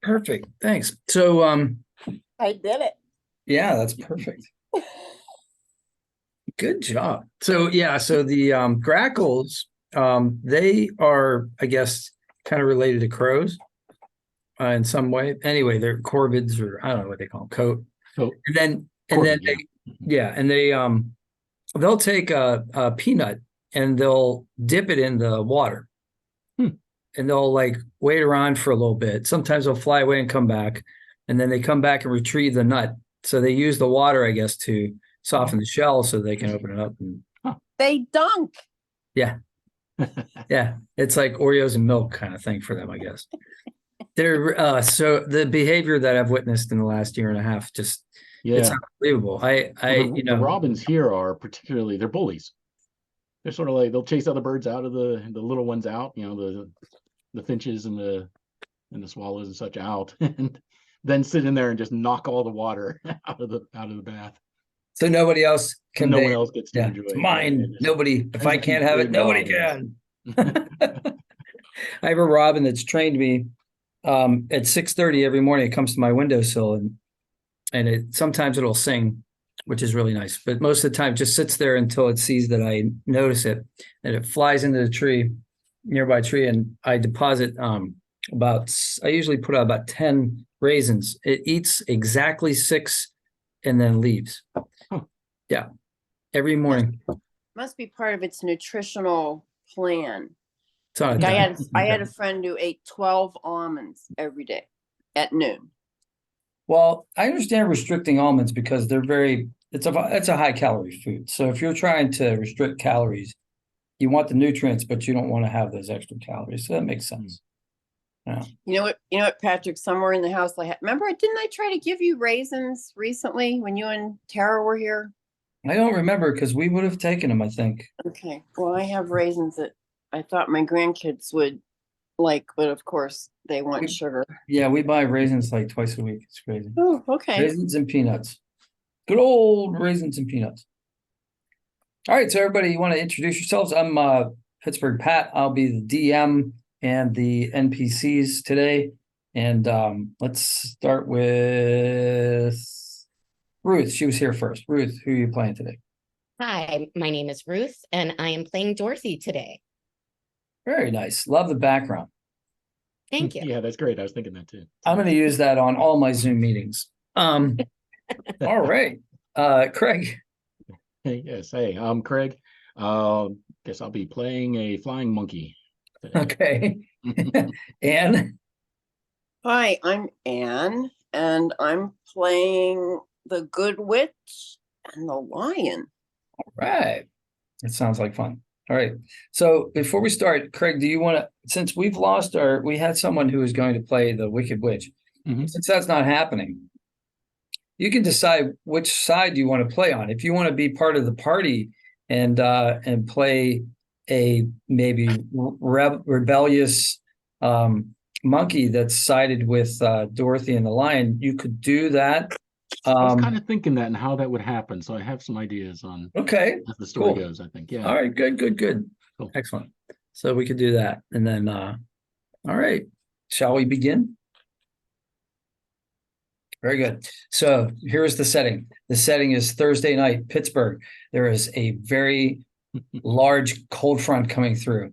Perfect. Thanks. So, I did it. yeah, that's perfect. Good job. So, yeah, so the grackles, they are, I guess, kind of related to crows in some way. Anyway, they're corvids, or I don't know what they call them, coat. Oh, And then yeah. yeah, and they'll take a peanut and they'll dip it in the water. And they'll like wait around for a little bit. Sometimes they'll fly away and come back, and then they come back and retrieve the nut. So they use the water, I guess, to soften the shell so they can open it up. And They dunk. yeah, yeah, it's like Oreos and milk kind of thing for them, I guess. They're so the behavior that I've witnessed in the last year and a half, just it's Yeah. unbelievable. The robins here are particularly, they're bullies. They're sort of like, they'll chase other birds out of the little ones out, the finches and the swallows and such out, and then sit in there and just knock all the water out of the bath. So nobody else can. No one else gets to Yeah, enjoy it's it. mine. Nobody. If I can't have it, nobody can. I have a robin that's trained me. At 6:30 every morning, it comes to my windowsill and it sometimes it'll sing, which is really nice. But most of the time, it just sits there until it sees that I notice it, and it flies into the nearby tree, and I deposit I usually put out about 10 raisins. It eats exactly 6 and then leaves. Yeah, every morning. Must be part of its nutritional plan. Like I had a friend who ate 12 almonds every day at noon. Well, I understand restricting almonds because it's a high calorie food. So if you're trying to restrict calories, you want the nutrients, but you don't want to have those extra calories. So that makes sense. Yeah. You know what, Patrick, somewhere in the house, remember, didn't I try to give you raisins recently when you and Tara were here? I don't remember because we would have taken them, I think. Okay. Well, I have raisins that I thought my grandkids would like, but of course they want sugar. Yeah, we buy raisins like twice a week. It's crazy. Oh, okay. Raisins and peanuts. Good old raisins and peanuts. All right, so everybody, you want to introduce yourselves? I'm Pittsburgh Pat. I'll be the DM and the NPCs today. And let's start with Ruth. She was here first. Ruth, who are you playing today? Hi, my name is Ruth, and I am playing Dorothy today. Very nice. Love the background. Thank you. Yeah, that's great. I was thinking that too. I'm going to use that on all my Zoom meetings. All right. Craig. Hey, yes. Hey, I'm Craig. Guess I'll be playing a flying monkey today. Okay. Anne. Hi, I'm Anne, and I'm playing the Good Witch and the Lion. All right. It sounds like fun. All right. So before we start, Craig, do you want to, since we had someone who was going to play the Wicked Witch, since that's not happening, you can decide which side you want to play on. If you want to be part of the party and play a maybe rebellious monkey that's sided with Dorothy and the Lion, you could do that. I was kind of thinking that and how that would happen. So I have some ideas on as the story goes, I think. Yeah. All right, good. Cool. Excellent. So we could do that. And then all right. Shall we begin? Very good. So here's the setting. The setting is Thursday night, Pittsburgh. There is a very large cold front coming through.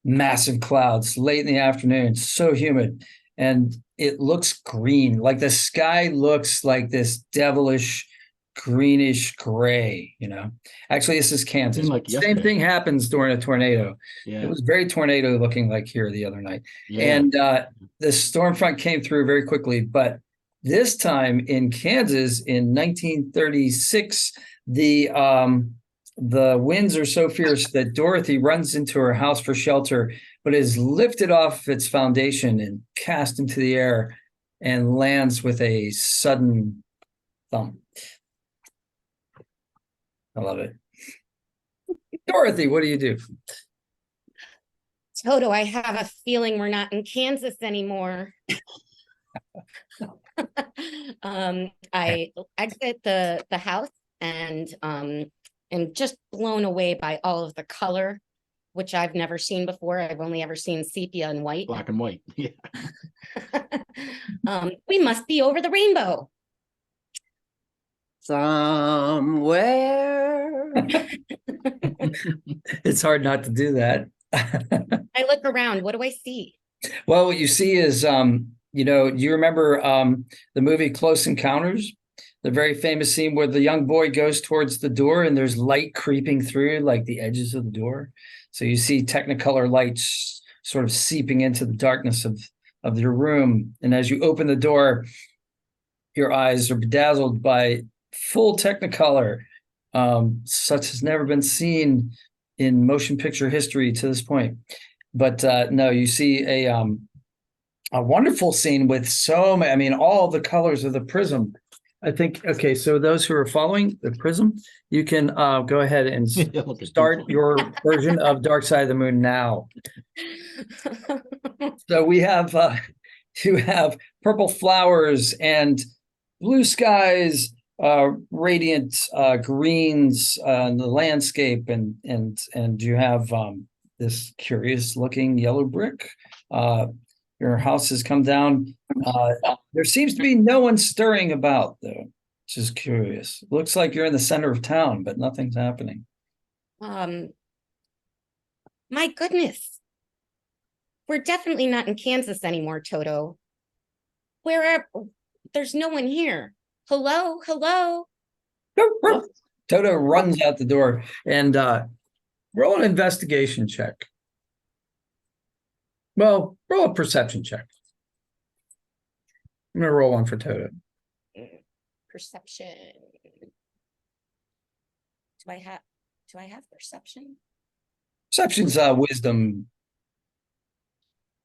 Massive clouds late in the afternoon, so humid. And it looks green, like the sky looks like this devilish greenish gray, Actually, this is Kansas. Like same thing happens during a tornado. Yeah. It was very tornado looking like here the other night. Yeah. And the storm front came through very quickly. But this time in Kansas in 1936, the winds are so fierce that Dorothy runs into her house for shelter, but is lifted off its foundation and cast into the air and lands with a sudden thump. I love it. Dorothy, what do you do? Toto, I have a feeling we're not in Kansas anymore. I exit the house and am just blown away by all of the color which I've never seen before. I've only ever seen sepia and white. Black and white. Yeah. We must be over the rainbow. Somewhere. It's hard not to do that. I look around. What do I see? Well, what you see is, you know, do you remember the movie Close Encounters? The very famous scene where the young boy goes towards the door and there's light creeping through like the edges of the door. So you see Technicolor lights sort of seeping into the darkness of your room. And as you open the door, your eyes are bedazzled by full Technicolor, such has never been seen in motion picture history to this point. But no, you see a wonderful scene with so many, I mean, all the colors of the prism. I think, okay, so those who are following the prism, you can go ahead and start your version of Dark Side of the Moon now. So we have, you have purple flowers and blue skies, radiant greens in the landscape, and you have this curious looking yellow brick. Your house has come down. There seems to be no one stirring about, though, which is curious. Looks like you're in the center of town, but nothing's happening. My goodness. We're definitely not in Kansas anymore, Toto. There's no one here. Hello, hello. Toto runs out the door and roll an investigation check. Well, roll a perception check. I'm gonna roll one for Toto. Perception. Do I have perception? Perception's wisdom.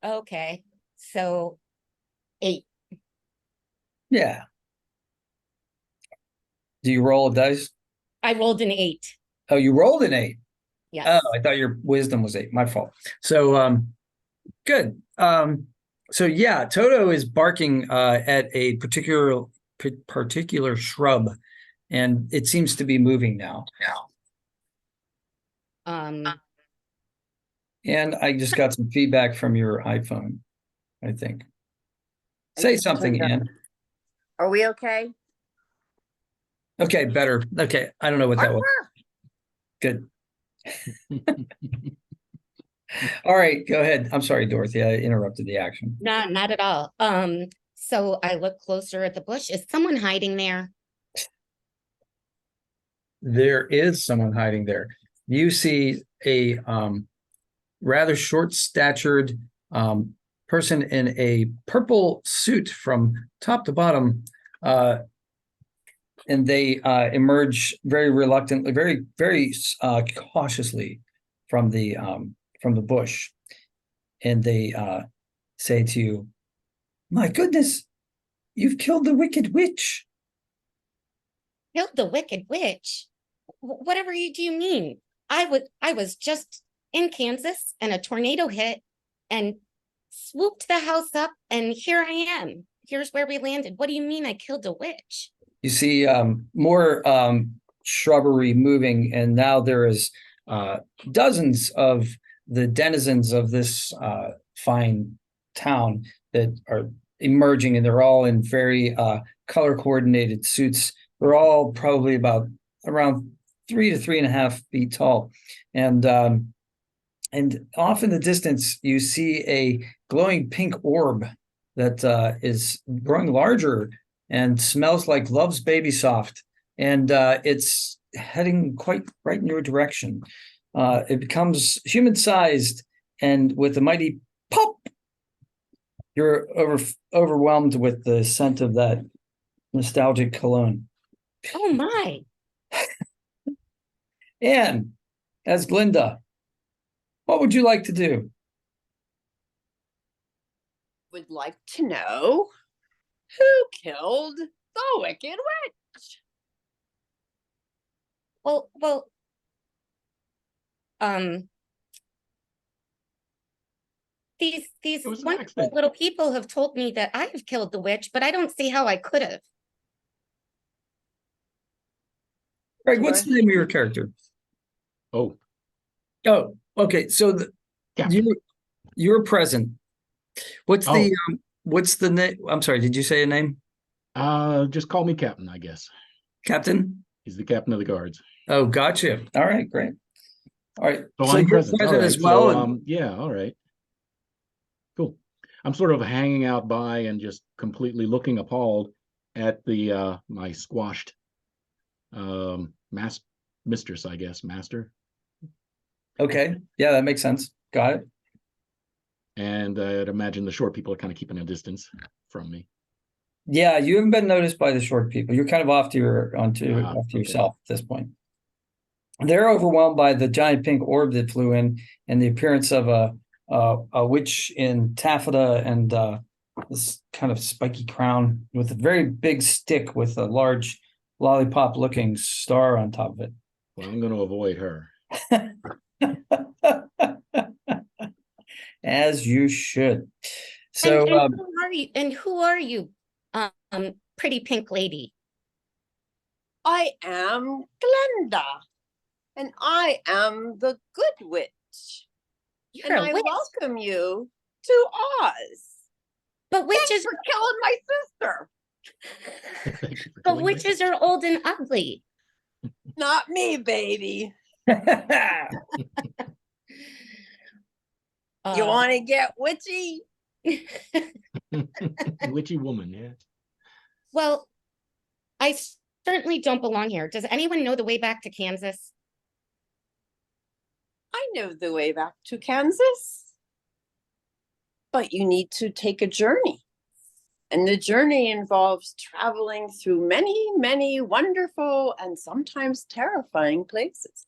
Okay. So 8. Yeah. Do you roll a dice? I rolled an 8. Oh, you rolled an 8. Yes. Oh, I thought your wisdom was 8. My fault. So good. So yeah, Toto is barking at a particular shrub, and it seems to be moving now. And I just got some feedback from your iPhone, I think. Say something, Ann. Are we okay? Okay, better. Okay, I don't know what that was. Good. All right, go ahead. I'm sorry, Dorothy. I interrupted the action. No, not at all. So I look closer at the bush. Is someone hiding there? There is someone hiding there. You see a rather short-statured person in a purple suit from top to bottom, and they emerge very reluctantly, very cautiously from the bush, and they say to you, "My goodness, you've killed the Wicked Witch." Killed the Wicked Witch? Whatever do you mean? I was just in Kansas and a tornado hit and swooped the house up, and here I am. Here's where we landed. What do you mean I killed a witch? You see more shrubbery moving, and now there is dozens of the denizens of this fine town that are emerging, and they're all in very color coordinated suits. They're all probably about around 3 to 3.5 feet tall, and off in the distance you see a glowing pink orb that is growing larger and smells like Love's Baby Soft, and it's heading quite right in your direction. It becomes human-sized, and with a mighty pop, you're overwhelmed with the scent of that nostalgic cologne. Oh my! And as Glinda, what would you like to do? Would like to know who killed the Wicked Witch. Well, these wonderful little people have told me that I have killed the witch, but I don't see how I could have. Greg, what's the name of your character? Oh, Oh, Okay, so Captain. you're present. What's Oh. the name? I'm sorry, did you say a name? Just call me Captain, I guess. Captain? He's the captain of the guards. Oh, gotcha. All right, great. All right. So So I'm you're present. All present right. as well. So yeah, all right. Cool. I'm sort of hanging out by and just completely appalled at the my squashed mistress, I guess, master. Okay. Yeah, that makes sense. Got it. And I'd imagine the short people are kind of keeping a distance from me. Yeah, you haven't been noticed by the short people. You're kind of off to Okay. yourself at this point. They're overwhelmed by the giant pink orb that flew in and the appearance of a witch in taffeta and this kind of spiky crown with a very big stick with a large lollipop-looking star on top of it. Well, I'm going to avoid her. As you should. So, and who are you, pretty pink lady? I am Glenda, and I am the Good Witch. You're And a I witch, welcome you to Oz. but Thanks witches, for killing my sister. Thank you for but killing me. witches are old and ugly. Not me, baby. You want to get witchy? Witchy woman, yeah. Well, I certainly don't belong here. Does anyone know the way back to Kansas? I know the way back to Kansas. But you need to take a journey. And the journey involves traveling through many, many wonderful and sometimes terrifying places.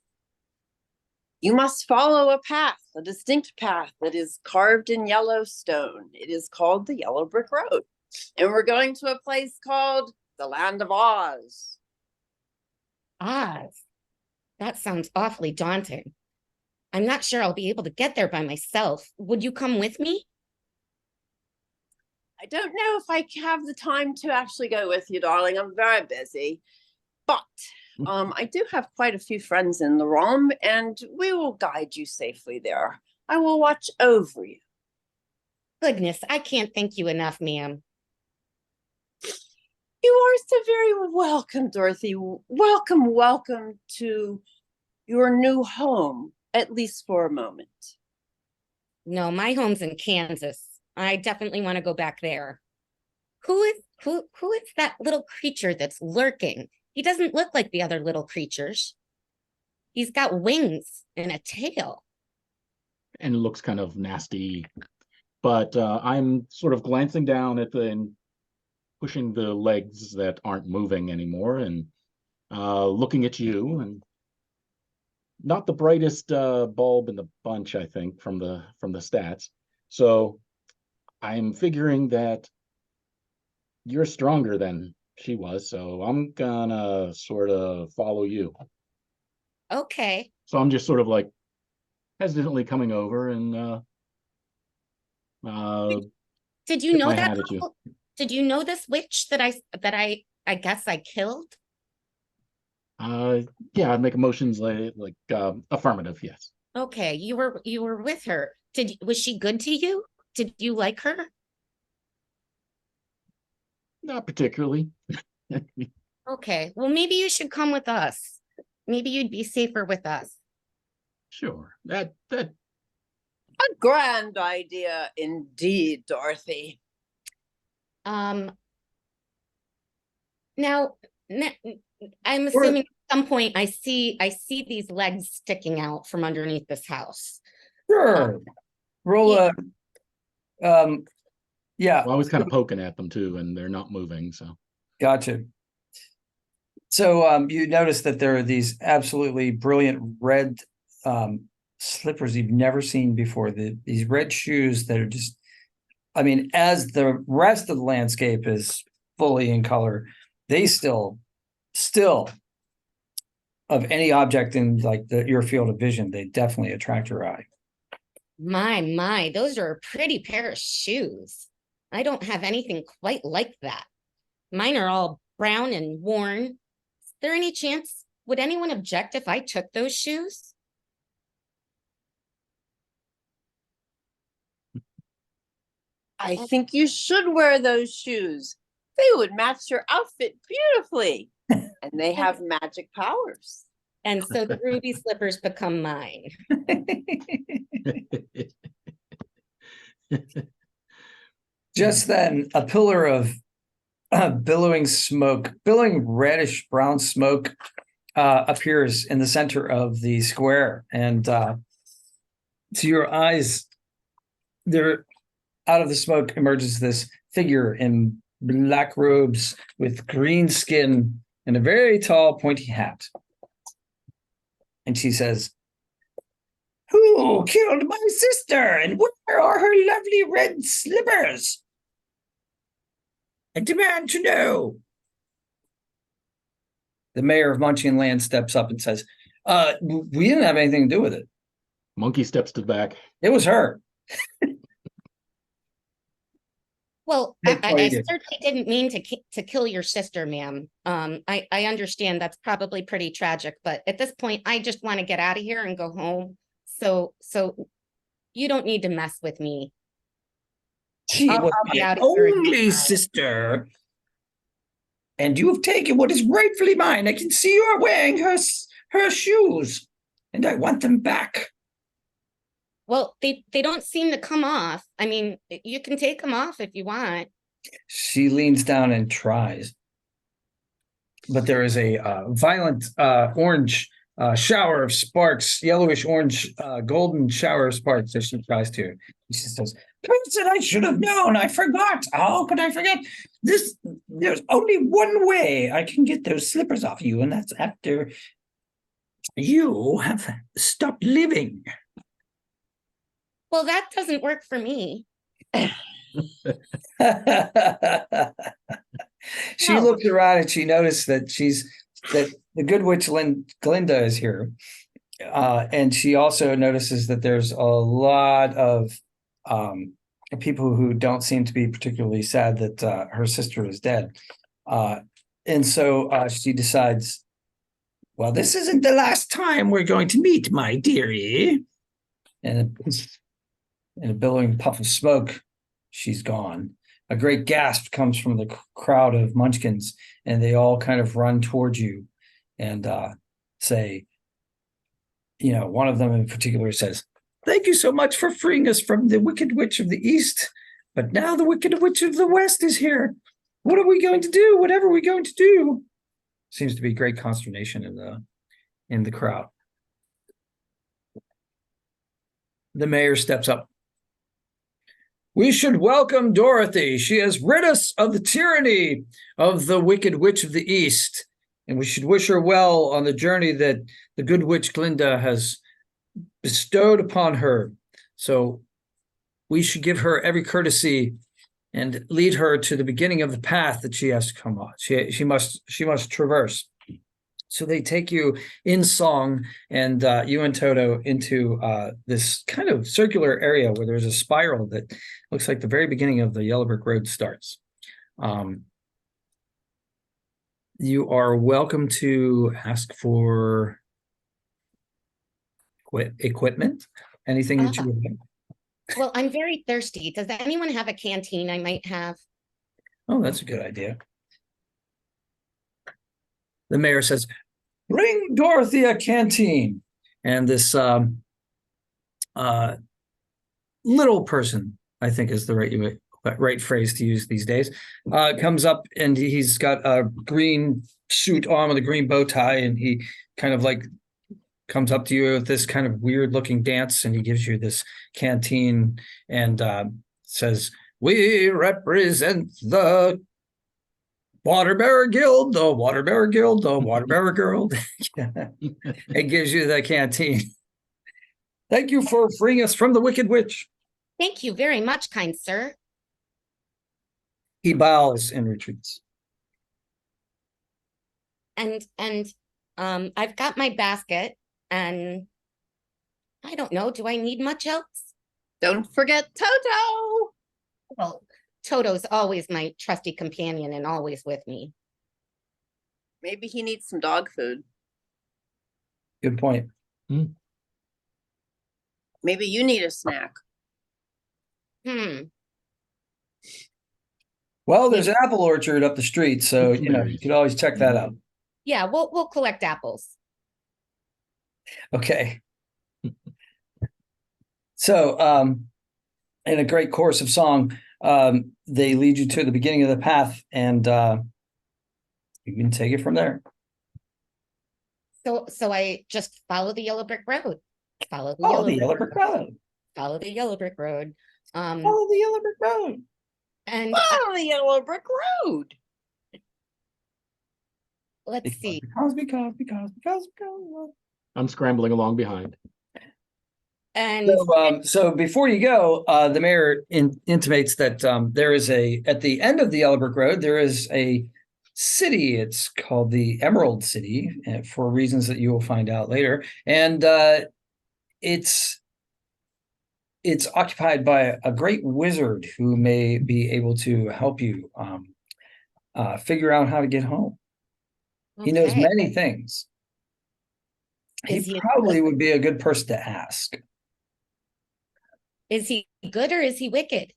You must follow a path, a distinct path that is carved in yellow stone. It is called the Yellow Brick Road. And we're going to a place called the Land of Oz. Oz. That sounds awfully daunting. I'm not sure I'll be able to get there by myself. Would you come with me? I don't know if I have the time to actually go with you, darling. I'm very busy. But I do have quite a few friends in the realm, and we will guide you safely there. I will watch over you. Goodness, I can't thank you enough, ma'am. You are so very welcome, Dorothy. Welcome, welcome to your new home, at least for a moment. No, my home's in Kansas. I definitely want to go back there. Who is that little creature that's lurking? He doesn't look like the other little creatures. He's got wings and a tail. And looks kind of nasty. But I'm sort of glancing down at and pushing the legs that aren't moving anymore and looking at you, and not the brightest bulb in the bunch, I think, from the stats. So I'm figuring that you're stronger than she was, so I'm gonna sort of follow you. Okay. So I'm just sort of like hesitantly coming over and Did you tip know my that hat at you. Did you know this witch that I guess I killed? Yeah, I'd make emotions like affirmative, yes. Okay, you were with her. Was she good to you? Did you like her? Not particularly. Okay, well, maybe you should come with us. Maybe you'd be safer with us. Sure. That A grand idea indeed, Dorothy. Now, I'm assuming at some point I see these legs sticking out from underneath this house. Sure. Roll yeah. Yeah. Well, I was kind of poking at them too, and they're not moving, so. Gotcha. So you notice that there are these absolutely brilliant red slippers you've never seen before. These red shoes that are just, I mean, as the rest of the landscape is fully in color, they still of any object in like your field of vision, they definitely attract your eye. My, those are a pretty pair of shoes. I don't have anything quite like that. Mine are all brown and worn. Is there any chance, would anyone object if I took those shoes? I think you should wear those shoes. They would match your outfit beautifully. And they have magic powers. And so the ruby slippers become mine. Just then, a pillar of billowing reddish brown smoke appears in the center of the square. And to your eyes, there, out of the smoke emerges this figure in black robes with green skin and a very tall, pointy hat. And she says, "Who killed my sister? And where are her lovely red slippers? I demand to know." The mayor of Munchkin Land steps up and says, "We didn't have anything to do with it. Monkey steps to the back. It was her." Well, Hey, I certainly didn't mean to kill your sister, ma'am. I understand that's probably pretty tragic, but at this point, I just want to get out of here and go home. So you don't need to mess with me. She I'll was be my out of here in only half an hour. sister. And you have taken what is rightfully mine. I can see you are wearing her shoes. And I want them back. Well, they don't seem to come off. I mean, you can take them off if you want. She leans down and tries. But there is a violent orange shower of sparks, yellowish orange, golden shower of sparks as she tries to. She says, "Person, I should have known. I forgot. How could I forget? There's only one way I can get those slippers off you, and that's after you have stopped living." Well, that doesn't work for me. She No. looked around and she noticed that the good witch Glinda is here. And she also notices that there's a lot of people who don't seem to be particularly sad that her sister is dead. And so she decides, well, this isn't the last time we're going to meet, my dearie. And in a billowing puff of smoke, she's gone. A great gasp comes from the crowd of munchkins, and they all kind of run towards you and say, one of them in particular says, "Thank you so much for freeing us from the Wicked Witch of the East. But now the Wicked Witch of the West is here. What are we going to do? Whatever are we going to do?" Seems to be great consternation in the crowd. The mayor steps up. "We should welcome Dorothy. She has rid us of the tyranny of the Wicked Witch of the East, and we should wish her well on the journey that the good witch Glinda has bestowed upon her. So we should give her every courtesy and lead her to the beginning of the path that she has to come on. She must traverse." So they take you in song and you and Toto into this kind of circular area where there's a spiral that looks like the very beginning of the Yellow Brick Road starts. You are welcome to ask for equipment, anything that you would like. Well, I'm very thirsty. Does anyone have a canteen I might have? Oh, that's a good idea. The mayor says, "Bring Dorothy a canteen." And this little person, I think is the right phrase to use these days, comes up and he's got a green suit on with a green bow tie, and he kind of like comes up to you with this kind of weird looking dance, and he gives you this canteen and says, "We represent the Waterbearer Guild, the Waterbearer Guild, the Waterbearer Guild." It gives you the canteen. "Thank you for freeing us from the Wicked Witch." Thank you very much, kind sir. He bows and retreats. And I've got my basket, and I don't know, do I need much else? Don't forget Toto. Well, Toto's always my trusty companion and always with me. Maybe he needs some dog food. Good point. Maybe you need a snack. Well, there's an apple orchard up the street, so you could always check that out. Yeah, we'll collect apples. Okay. So, in a great chorus of song, they lead you to the beginning of the path, and you can take it from there. So I just follow the yellow brick road. Follow the yellow brick road. Follow the yellow brick road. Follow the yellow brick road. And Follow the yellow brick road. let's see. Because. I'm scrambling along behind. And So before you go, the mayor intimates that there is at the end of the Yellow Brick Road, there is a city. It's called the Emerald City for reasons that you will find out later. And it's occupied by a great wizard who may be able to help you figure out how to get home. He knows okay. many things. He probably would be a good person to ask. Is he good or is he wicked?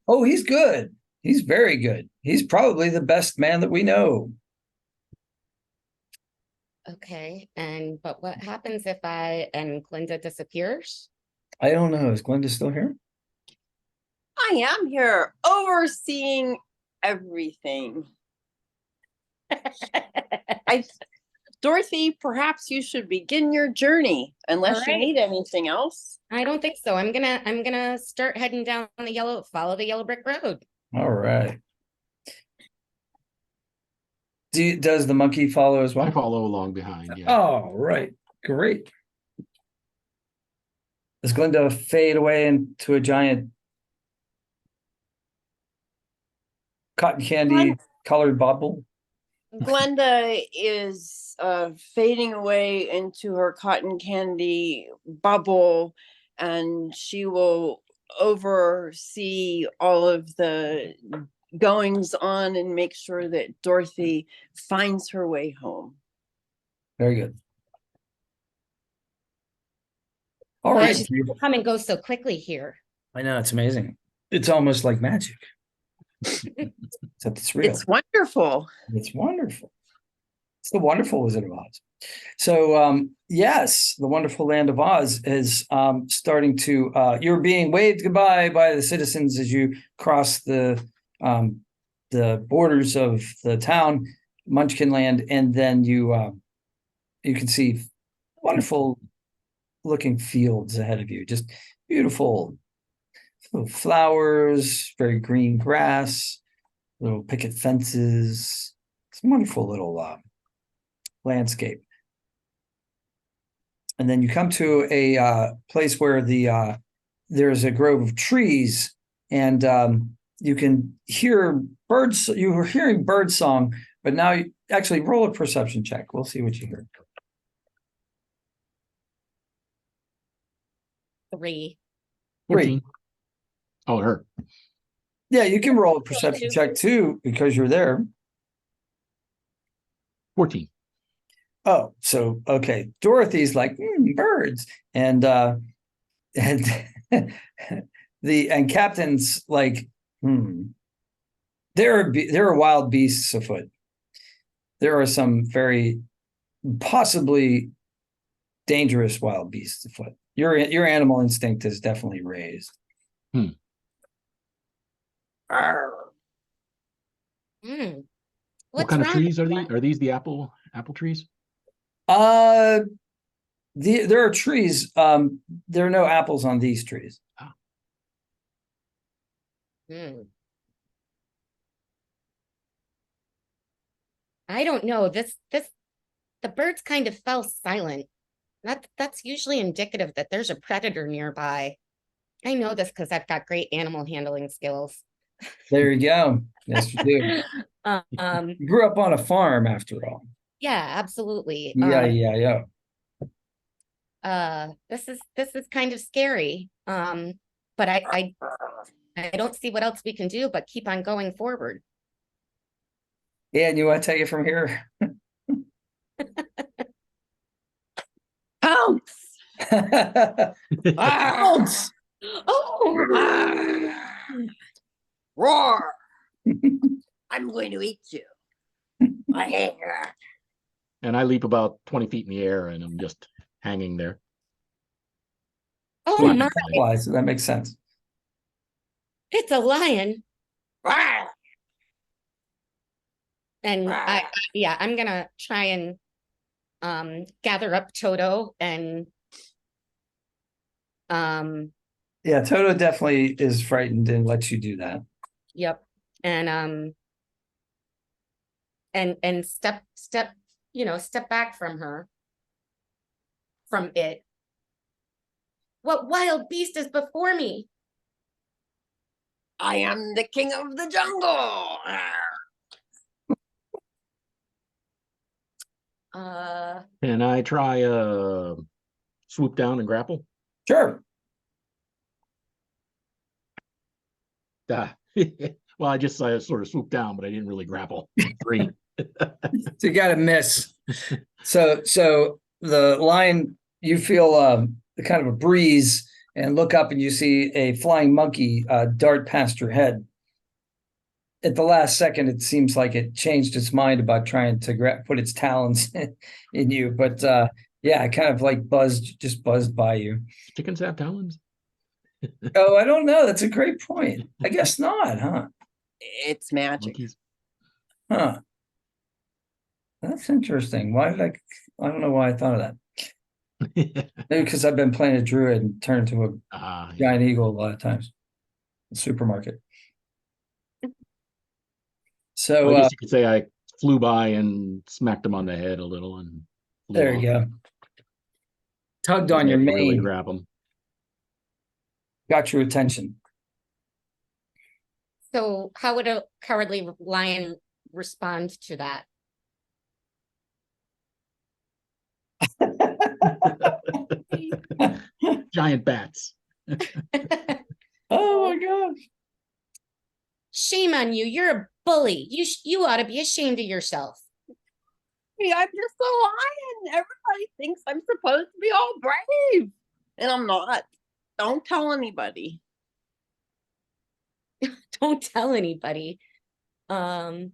Oh, he's good. He's very good. He's probably the best man that we know. Okay. But what happens if Glinda disappears? I don't know. Is Glenda still here? I am here overseeing everything. Dorothy, perhaps you should begin your journey, unless you need anything else. I don't think so. I'm gonna start heading down follow the yellow brick road. All right. Does the monkey follow as well? I follow along behind. Yeah. Oh, right. Great. Does Glinda fade away into a giant cotton candy colored bubble? Glenda is fading away into her cotton candy bubble, and she will oversee all of the goings on and make sure that Dorothy finds her way home. Very good. All right. Come and go so quickly here. I know, it's amazing. It's almost like magic. Except it's real. It's wonderful. It's wonderful. It's the wonderful Wizard of Oz. So, yes, the wonderful land of Oz is starting to. You're being waved goodbye by the citizens as you cross the borders of the town, Munchkin Land, and then you can see wonderful looking fields ahead of you. Just beautiful little flowers, very green grass, little picket fences. It's a wonderful little landscape. And then you come to a place where there's a grove of trees, and you can hear birds. You were hearing bird song, but now you actually roll a perception check. We'll see what you hear. 3. 14. Oh, her. Yeah, you can roll a perception check too because you're there. 14. Oh, so okay. Dorothy's like birds, and Captain's like, there are wild beasts afoot. There are some very possibly dangerous wild beasts afoot. Your animal instinct is definitely raised. What kind of trees are these? Are these the apple trees? There are trees. There are no apples on these trees. I don't know. The birds kind of fell silent. That's usually indicative that there's a predator nearby. I know this because I've got great animal handling skills. There you go. Yes, you do. You grew up on a farm, after all. Yeah, absolutely. Yeah. This is kind of scary. But I don't see what else we can do but keep on going forward. Yeah, and you want to take it from here? Pounce! Pounce! Oh! Roar! I'm going to eat you. I hate you. And I leap about 20 feet in the air and I'm just hanging there. Oh Flapping my, flag. Why? So that makes sense. it's a lion. Roar! And Roar! yeah, I'm gonna try and gather up Toto and Yeah, Toto definitely is frightened and lets you do that. yep. And step, step back from her. From it. What wild beast is before me? I am the king of the jungle. Can I try swoop down and grapple? Sure. Ah. Well, I just sort of swooped down, but I didn't really grapple. 3. So you got to miss. So the lion, you feel the kind of a breeze and look up and you see a flying monkey dart past your head. At the last second, it seems like it changed its mind about trying to put its talons in you. But yeah, it kind of like just buzzed by you. Chickens have talons? Oh, I don't know. That's a great point. I guess not, huh? It's magic. Monkeys? Huh. That's interesting. Why did I don't know why I thought of that. Maybe because I've been playing a druid and turned into a Yeah. giant eagle a lot of times. The supermarket. So Well, I guess you could say I flew by and smacked him on the head a little and flew there you off. go. Tugged Guess on I your didn't really mane, grab him. got your attention. So how would a cowardly lion respond to that? Giant bats. Oh my gosh. Shame on you. You're a bully. You ought to be ashamed of yourself. Hey, I'm just a lion. Everybody thinks I'm supposed to be all brave. And I'm not. Don't tell anybody. Don't tell anybody. Well,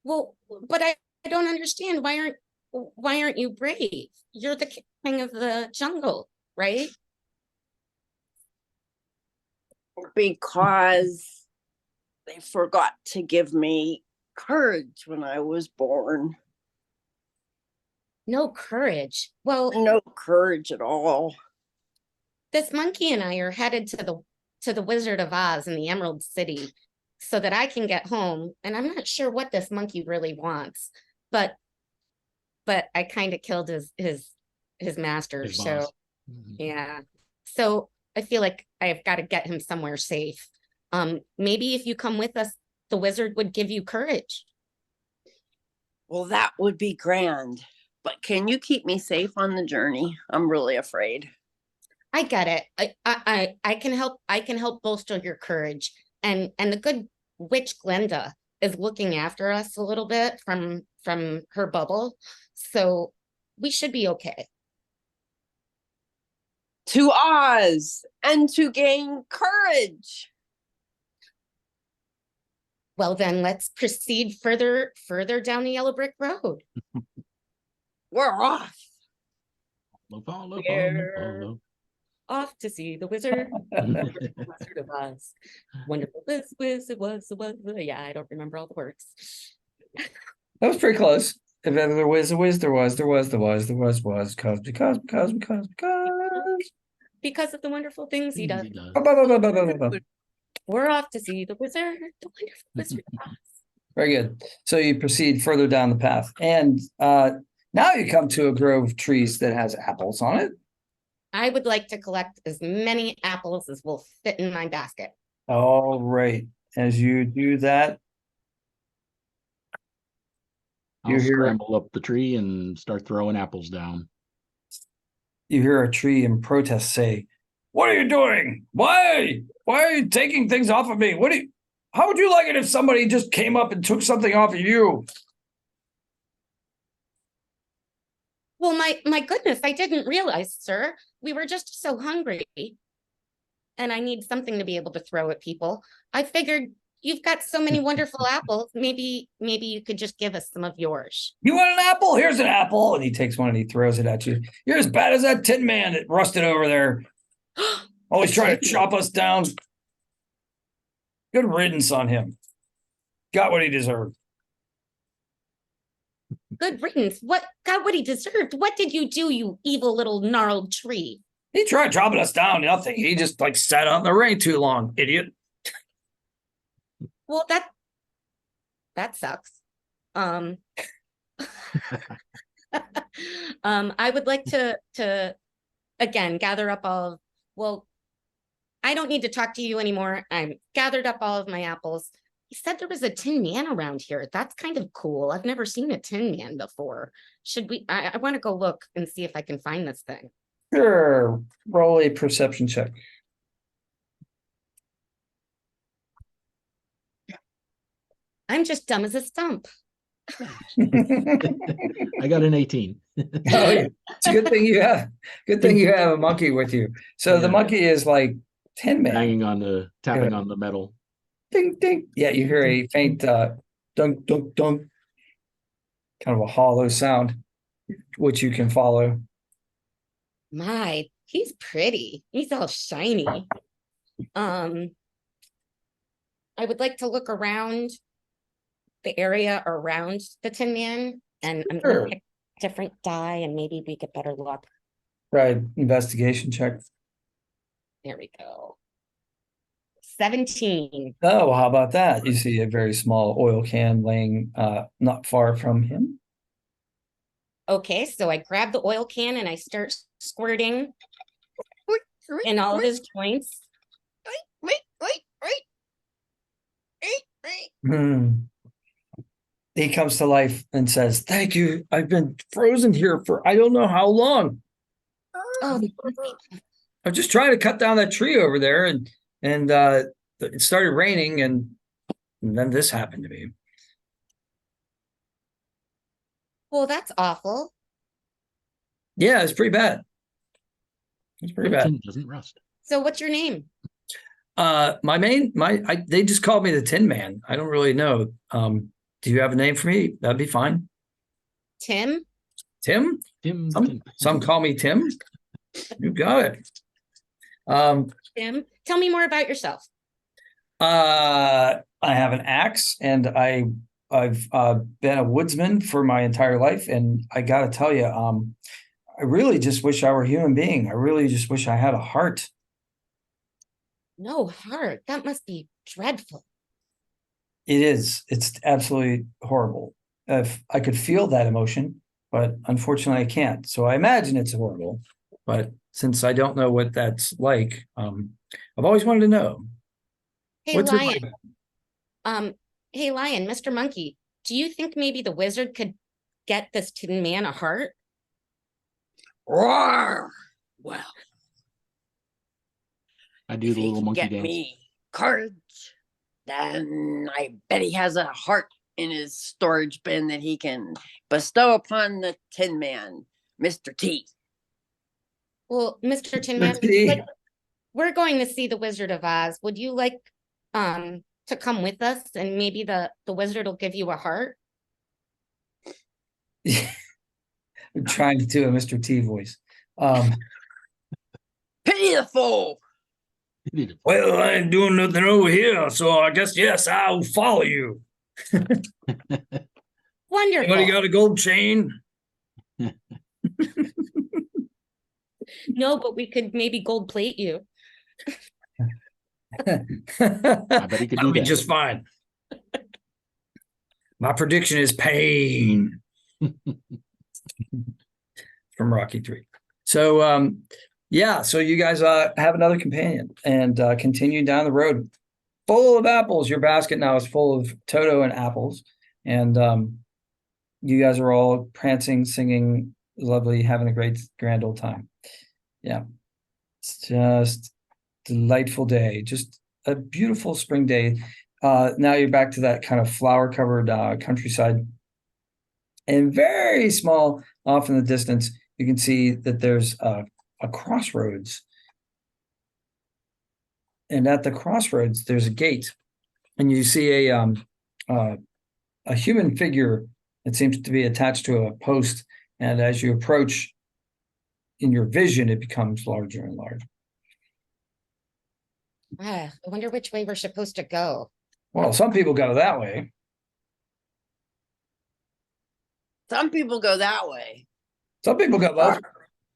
but I don't understand. Why aren't you brave? You're the king of the jungle, right? Because they forgot to give me courage when I was born. No courage. Well, No courage at all. this monkey and I are headed to the Wizard of Oz in the Emerald City so that I can get home. And I'm not sure what this monkey really wants, but I kind of killed his master. His So boss. Mhm. yeah. So I feel like I've got to get him somewhere safe. Maybe if you come with us, the wizard would give you courage. Well, that would be grand. But can you keep me safe on the journey? I'm really afraid. I get it. I can help. I can help bolster your courage. And the good witch Glenda is looking after us a little bit from her bubble, so we should be okay. To Oz and to gain courage. Well, then let's proceed further down the yellow brick road. We're off. Follow. Off to see the wizard. Wizard of Oz. Wonderful. This it was. Yeah, I don't remember all the words. That was pretty close. If ever there was, because. Because of the wonderful things he does. Ba-ba-ba-ba-ba-ba-ba. We're off to see the wizard, the wonderful Wizard of Oz. Very good. So you proceed further down the path. And now you come to a grove of trees that has apples on it. I would like to collect as many apples as will fit in my basket. All right. As you do that, I'll scramble up the tree and start throwing apples down. you hear a tree in protest say, "What are you doing? Why are you taking things off of me? How would you like it if somebody just came up and took something off of you?" Well, my goodness, I didn't realize, sir. We were just so hungry. And I need something to be able to throw at people. I figured you've got so many wonderful apples. Maybe you could just give us some of yours. You want an apple? Here's an apple. And he takes one and he throws it at you. You're as bad as that Tin Man that rusted over there. Always trying to chop us down. Good riddance on him. Got what he deserved. Good riddance. What got what he deserved? What did you do, you evil little gnarled tree? He tried chopping us down. Nothing. He just like sat out in the rain too long. Idiot. Well, that sucks. I would like to again gather up all of, well, I don't need to talk to you anymore. I'm gathered up all of my apples. He said there was a Tin Man around here. That's kind of cool. I've never seen a Tin Man before. Should we? I want to go look and see if I can find this thing. Sure. Roll a perception check. I'm just dumb as a stump. I got an 18. Oh, yeah. It's a good thing you have a monkey with you. So the Yeah. monkey is like Tin Man. Tapping on the metal. Ding ding. Yeah, you hear a faint dunk dunk dunk, kind of a hollow sound, which you can follow. My, he's pretty. He's all shiny. I would like to look around the area around the Tin Man, and I'm Sure. gonna pick a different die, and maybe we get better luck. Right. Investigation check. There we go. 17. Oh, how about that? You see a very small oil can laying not far from him. Okay, so I grab the oil can and I start squirting in all of his joints. He comes to life and says, "Thank you. I've been frozen here for I don't know how long. Oh, I'm just trying to cut down that tree over there, and it started raining, and then this happened to me." well, that's awful. Yeah, it's pretty bad. It's pretty bad. Tin doesn't rust. So what's your name? They just called me the Tin Man. I don't really know. Do you have a name for me? That'd be fine. Tim? Tim? Tim. Some call me Tim. You got it. Tim? Tell me more about yourself. I have an axe, and I've been a woodsman for my entire life, and I got to tell you, I really just wish I were a human being. I really just wish I had a heart. No heart. That must be dreadful. It is. It's absolutely horrible. If I could feel that emotion, but unfortunately I can't. So I imagine it's horrible. But since I don't know what that's like, I've always wanted to know. Hey, What's it Lion. like? Hey, Lion, Mr. Monkey, do you think maybe the wizard could get this Tin Man a heart? Roar! Well, I do if the he little can monkey get dance. me courage, then I bet he has a heart in his storage bin that he can bestow upon the Tin Man, Mr. T. Well, Mr. Tin Man, like, we're going to see the Wizard of Oz. Would you like to come with us, and maybe the wizard will give you a heart? I'm trying to do a Mr. T voice. Pity the fool. Well, I ain't doing nothing over here, so I guess, yes, I'll follow you. Wonderful. Anybody got a gold chain? No, but we could maybe gold plate you. I bet he could That'll do be that. just fine. My prediction is pain from Rocky 3. So, yeah, so you guys have another companion and continue down the road full of apples. Your basket now is full of Toto and apples. And you guys are all prancing, singing, lovely, having a great, grand old time. Yeah, it's just delightful day. Just a beautiful spring day. Now you're back to that kind of flower-covered countryside. And very small, off in the distance, you can see that there's a crossroads. And at the crossroads, there's a gate. and you see a human figure that seems to be attached to a post, and as you approach in your vision, it becomes larger and larger. I wonder which way we're supposed to go. Well, some people go that way. Some people go that way. Some people go both.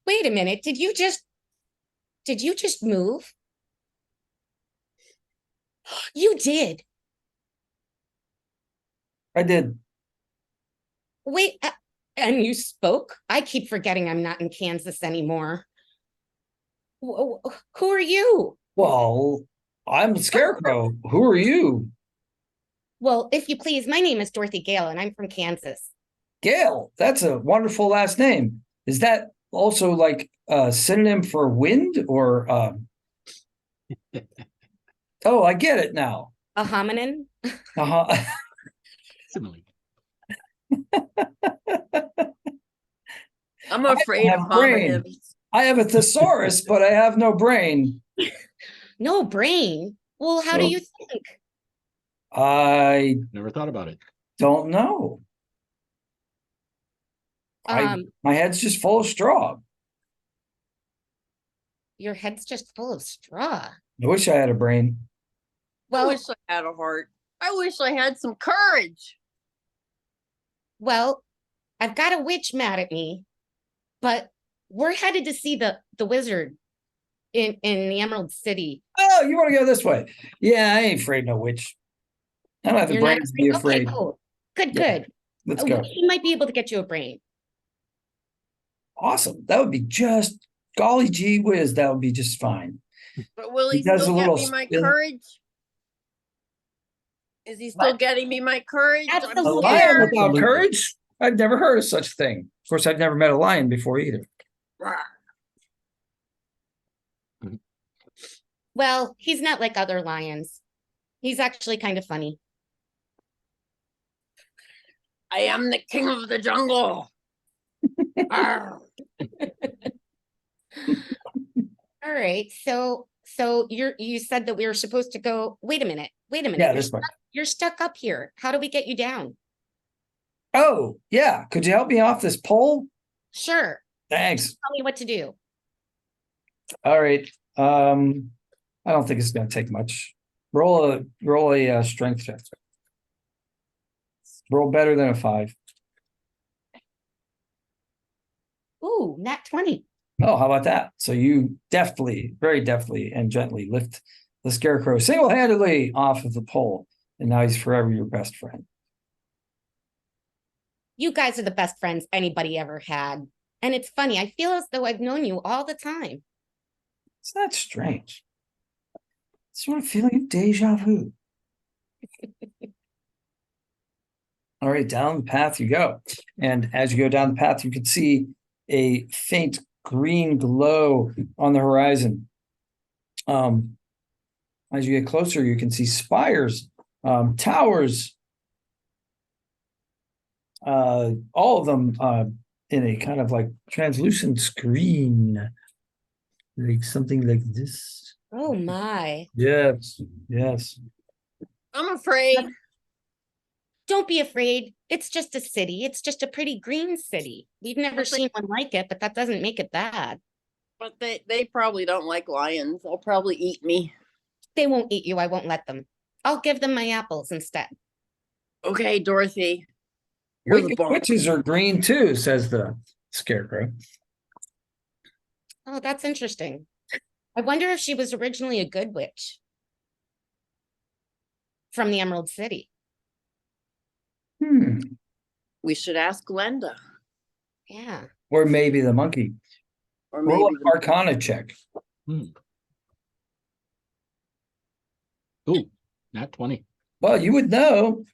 Wait a minute, did you just move? You did. I did. Wait, and you spoke? I keep forgetting I'm not in Kansas anymore. Who are you? Well, I'm Scarecrow. Who are you? Well, if you please, my name is Dorothy Gale, and I'm from Kansas. Gale. That's a wonderful last name. Is that also like a synonym for wind or oh, I get it now. A hominin? Uh-huh. Simile. I'm afraid of have brain. homonyms. I have a thesaurus, but I have no brain. No brain? Well, how do you think? I Never thought about it. don't know. My head's just full of straw. Your head's just full of straw. I wish I had a brain. I Well, wish I had a heart. I wish I had some courage. well, I've got a witch mad at me, but we're headed to see the wizard in the Emerald City. Oh, you want to go this way? Yeah, I ain't afraid no witch. I don't have the You're not brains to be afraid. Okay, cool. Good, Yeah. good. Let's go. He might be able to get you a brain. Awesome. That would be just golly gee whiz. That would be just fine. But will He he does still a get little me my spin. courage? Is he still What? getting me my courage? I'm A Absolutely. lion scared. without Absolutely. courage? I've never heard of such a thing. Of course, I've never met a lion before either. Well, he's not like other lions. He's actually kind of funny. I am the king of the jungle. Arr. All right. So you said that we were supposed to go. Wait a minute. Yeah, You're this way. you're stuck up here. How do we get you down? Oh, yeah. Could you help me off this pole? Sure. Thanks. Tell me what to do. All right. I don't think it's going to take much. Roll a strength check. Roll better than a 5. Ooh, nat 20. Oh, how about that? So you deftly, very deftly and gently lift the Scarecrow single-handedly off of the pole, and now he's forever your best friend. You guys are the best friends anybody ever had. And it's funny, I feel as though I've known you all the time. It's not strange. Sort of feeling of deja vu. All right, down the path you go. And as you go down the path, you can see a faint green glow on the horizon. As you get closer, you can see spires, towers, all of them in a kind of like translucent screen, like something like this. Oh my. Yes, yes. I'm afraid. Don't be afraid. It's just a city. It's just a pretty green city. We've never seen one like it, but that doesn't make it bad. But they probably don't like lions. They'll probably eat me. They won't eat you. I won't let them. I'll give them my apples instead. Okay, Dorothy. You're the Wicked boss. witches are green too, says the Scarecrow. Oh, that's interesting. I wonder if she was originally a good witch from the Emerald City. We should ask Glenda. Yeah. Or maybe the monkey. Or Roll maybe an Arcana check. Ooh, nat 20. Well, you would know.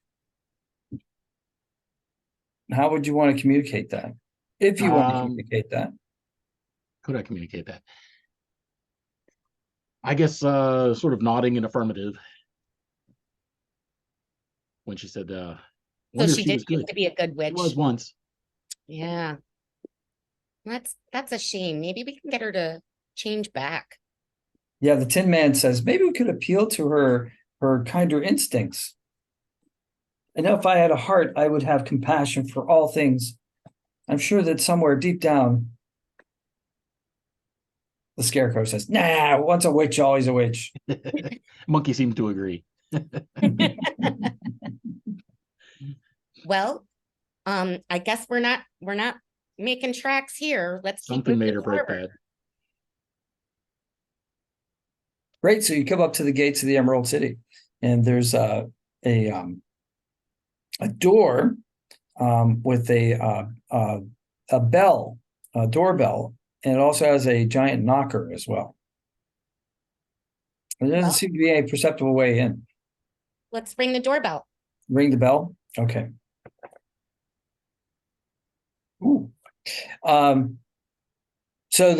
How would you want to communicate that? If you want to communicate that. Could I communicate that? I guess sort of nodding in affirmative when she said So wonder if she she did was used good. to be a good She witch. was once. Yeah. That's a shame. Maybe we can get her to change back. Yeah, the Tin Man says maybe we could appeal to her her kinder instincts. I know if I had a heart, I would have compassion for all things. I'm sure that somewhere deep down, the Scarecrow says, nah, once a witch, always a witch. Monkey seems to agree. Well, I guess we're not making tracks here. Let's keep Something made moving her break forward. bad. Great. So you come up to the gates of the Emerald City, and there's a door with a bell, a doorbell, and it also has a giant knocker as well. There doesn't seem to be any perceptible way in. Let's ring the doorbell. Ring the bell. Okay. Ooh. So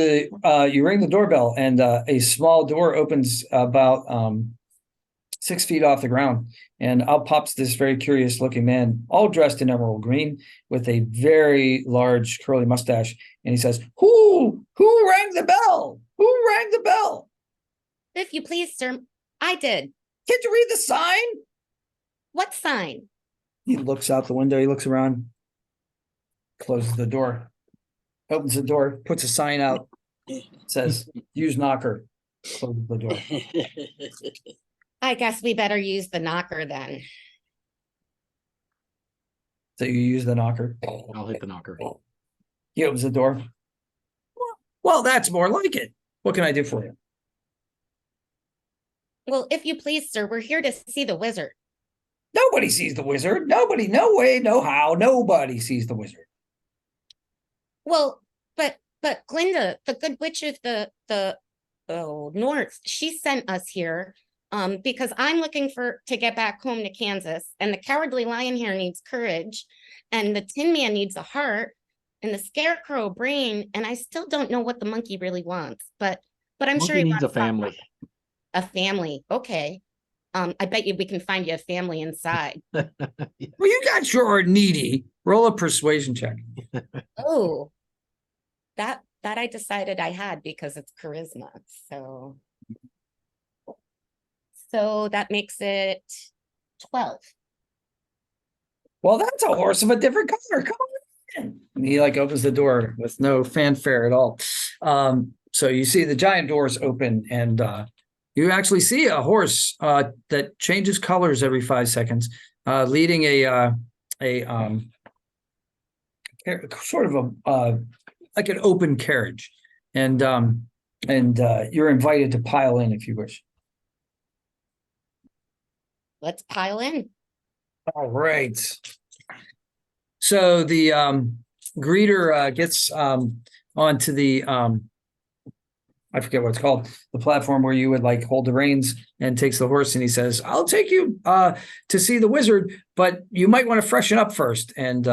you ring the doorbell, and a small door opens about 6 feet off the ground, and out pops this very curious looking man, all dressed in emerald green, with a very large curly mustache, and he says, Who rang the bell? Who rang the bell? If you please, sir, I did. Can't you read the sign? What sign? He looks out the window, he looks around, closes the door, opens the door, puts a sign out, says, use knocker, closes the door. I guess we better use the knocker then. So you use the knocker. I'll hit the knocker. He opens the door. Well, that's more like it. What can I do for you? Well, if you please, sir, we're here to see the wizard. Nobody sees the wizard. Nobody, no way, no how. Nobody sees the wizard. Well, but Glinda, the good witch of the north, she sent us here because I'm looking to get back home to Kansas, and the Cowardly Lion here needs courage, and the Tin Man needs a heart, and the Scarecrow a brain, and I still don't know what the monkey really wants, but I'm sure Monkey he needs a wants family. a family. Okay. I bet you we can find you a family inside. Well, you got sure needy. Roll a persuasion check. Oh, that I decided I had because it's charisma. So that makes it 12. Well, that's a horse of a different color. Come on in. And he opens the door with no fanfare at all. So you see the giant doors open, and you actually see a horse that changes colors every 5 seconds, leading a sort of like an open carriage, and you're invited to pile in if you wish. Let's pile in. All right. So the greeter gets onto the I forget what it's called, the platform where you would hold the reins, and takes the horse, and he says, I'll take you to see the wizard, but you might want to freshen up first. And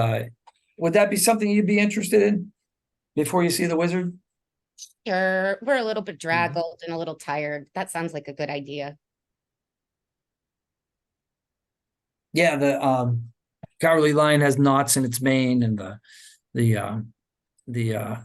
would that be something you'd be interested in before you see the wizard? Sure, we're a little bit draggled and a little tired. That sounds like a good idea. Yeah, the Cowardly Lion has knots in its mane, and the the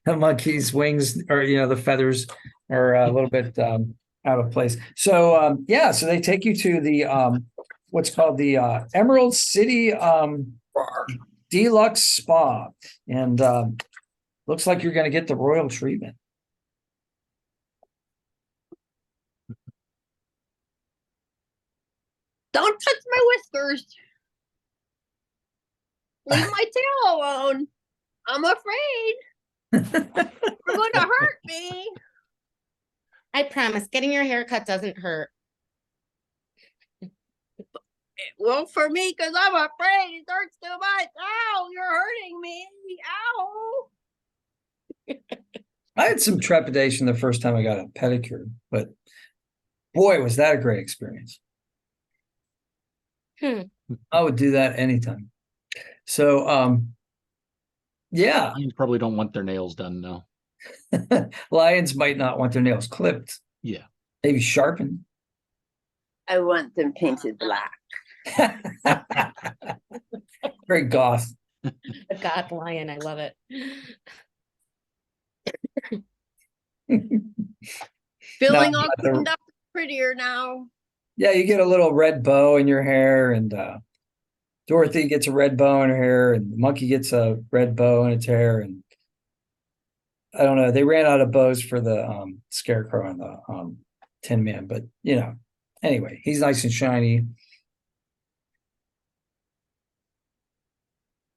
monkey's wings, or the feathers, are a little bit out of place. So so they take you to the what's called the Emerald City Deluxe Spa, and looks like you're going to get the royal treatment. Don't touch my whiskers. Leave my tail alone. I'm afraid. You're going to hurt me. I promise, getting your hair cut doesn't hurt. Well, for me, because I'm afraid it hurts too much. Ow, you're hurting me. Ow. I had some trepidation the first time I got a pedicure, but boy, was that a great experience. I would do that anytime. So, yeah. Lions probably don't want their nails done, though. Lions might not want their nails clipped. Yeah. Maybe sharpened. I want them painted black. Very goth. The goth lion, I love it. Feeling No, all not the- cleaned up, prettier now. Yeah, you get a little red bow in your hair, and Dorothy gets a red bow in her hair, and the monkey gets a red bow in its hair, and I don't know. They ran out of bows for the scarecrow and the Tin Man, but anyway, he's nice and shiny.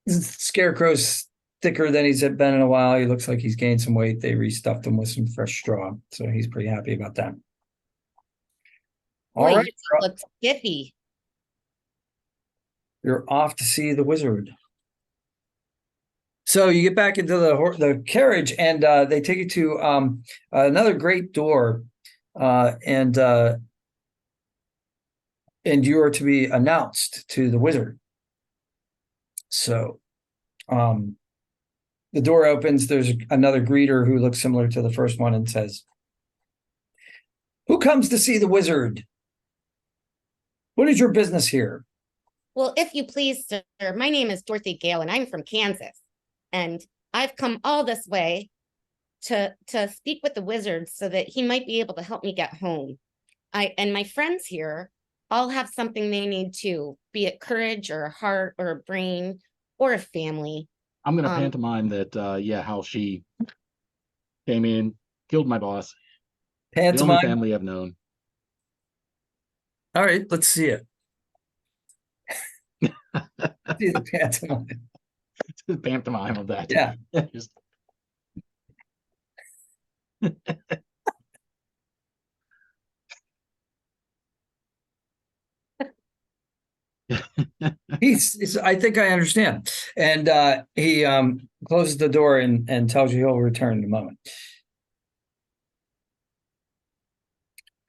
Scarecrow's thicker than he's been in a while. He looks like he's gained some weight. They restuffed him with some fresh straw, so he's pretty happy about that. All Boy, right, you look skippy. you're off to see the wizard. So you get back into the carriage, and they take you to another great door, and you are to be announced to the wizard. So the door opens. There's another greeter who looks similar to the first one and says, "Who comes to see the wizard? What is your business here?" Well, if you please, sir, my name is Dorothy Gale, and I'm from Kansas. And I've come all this way to speak with the wizard so that he might be able to help me get home. And my friends here all have something they need too, be it courage or a heart or a brain or a family. I'm gonna pantomime that how she came in, killed my boss. The only Pantomime. family I've known. All right, let's see it. See the pantomime. Pantomime of that. Yeah. Just- I think I understand. And he closes the door and tells you he'll return in a moment.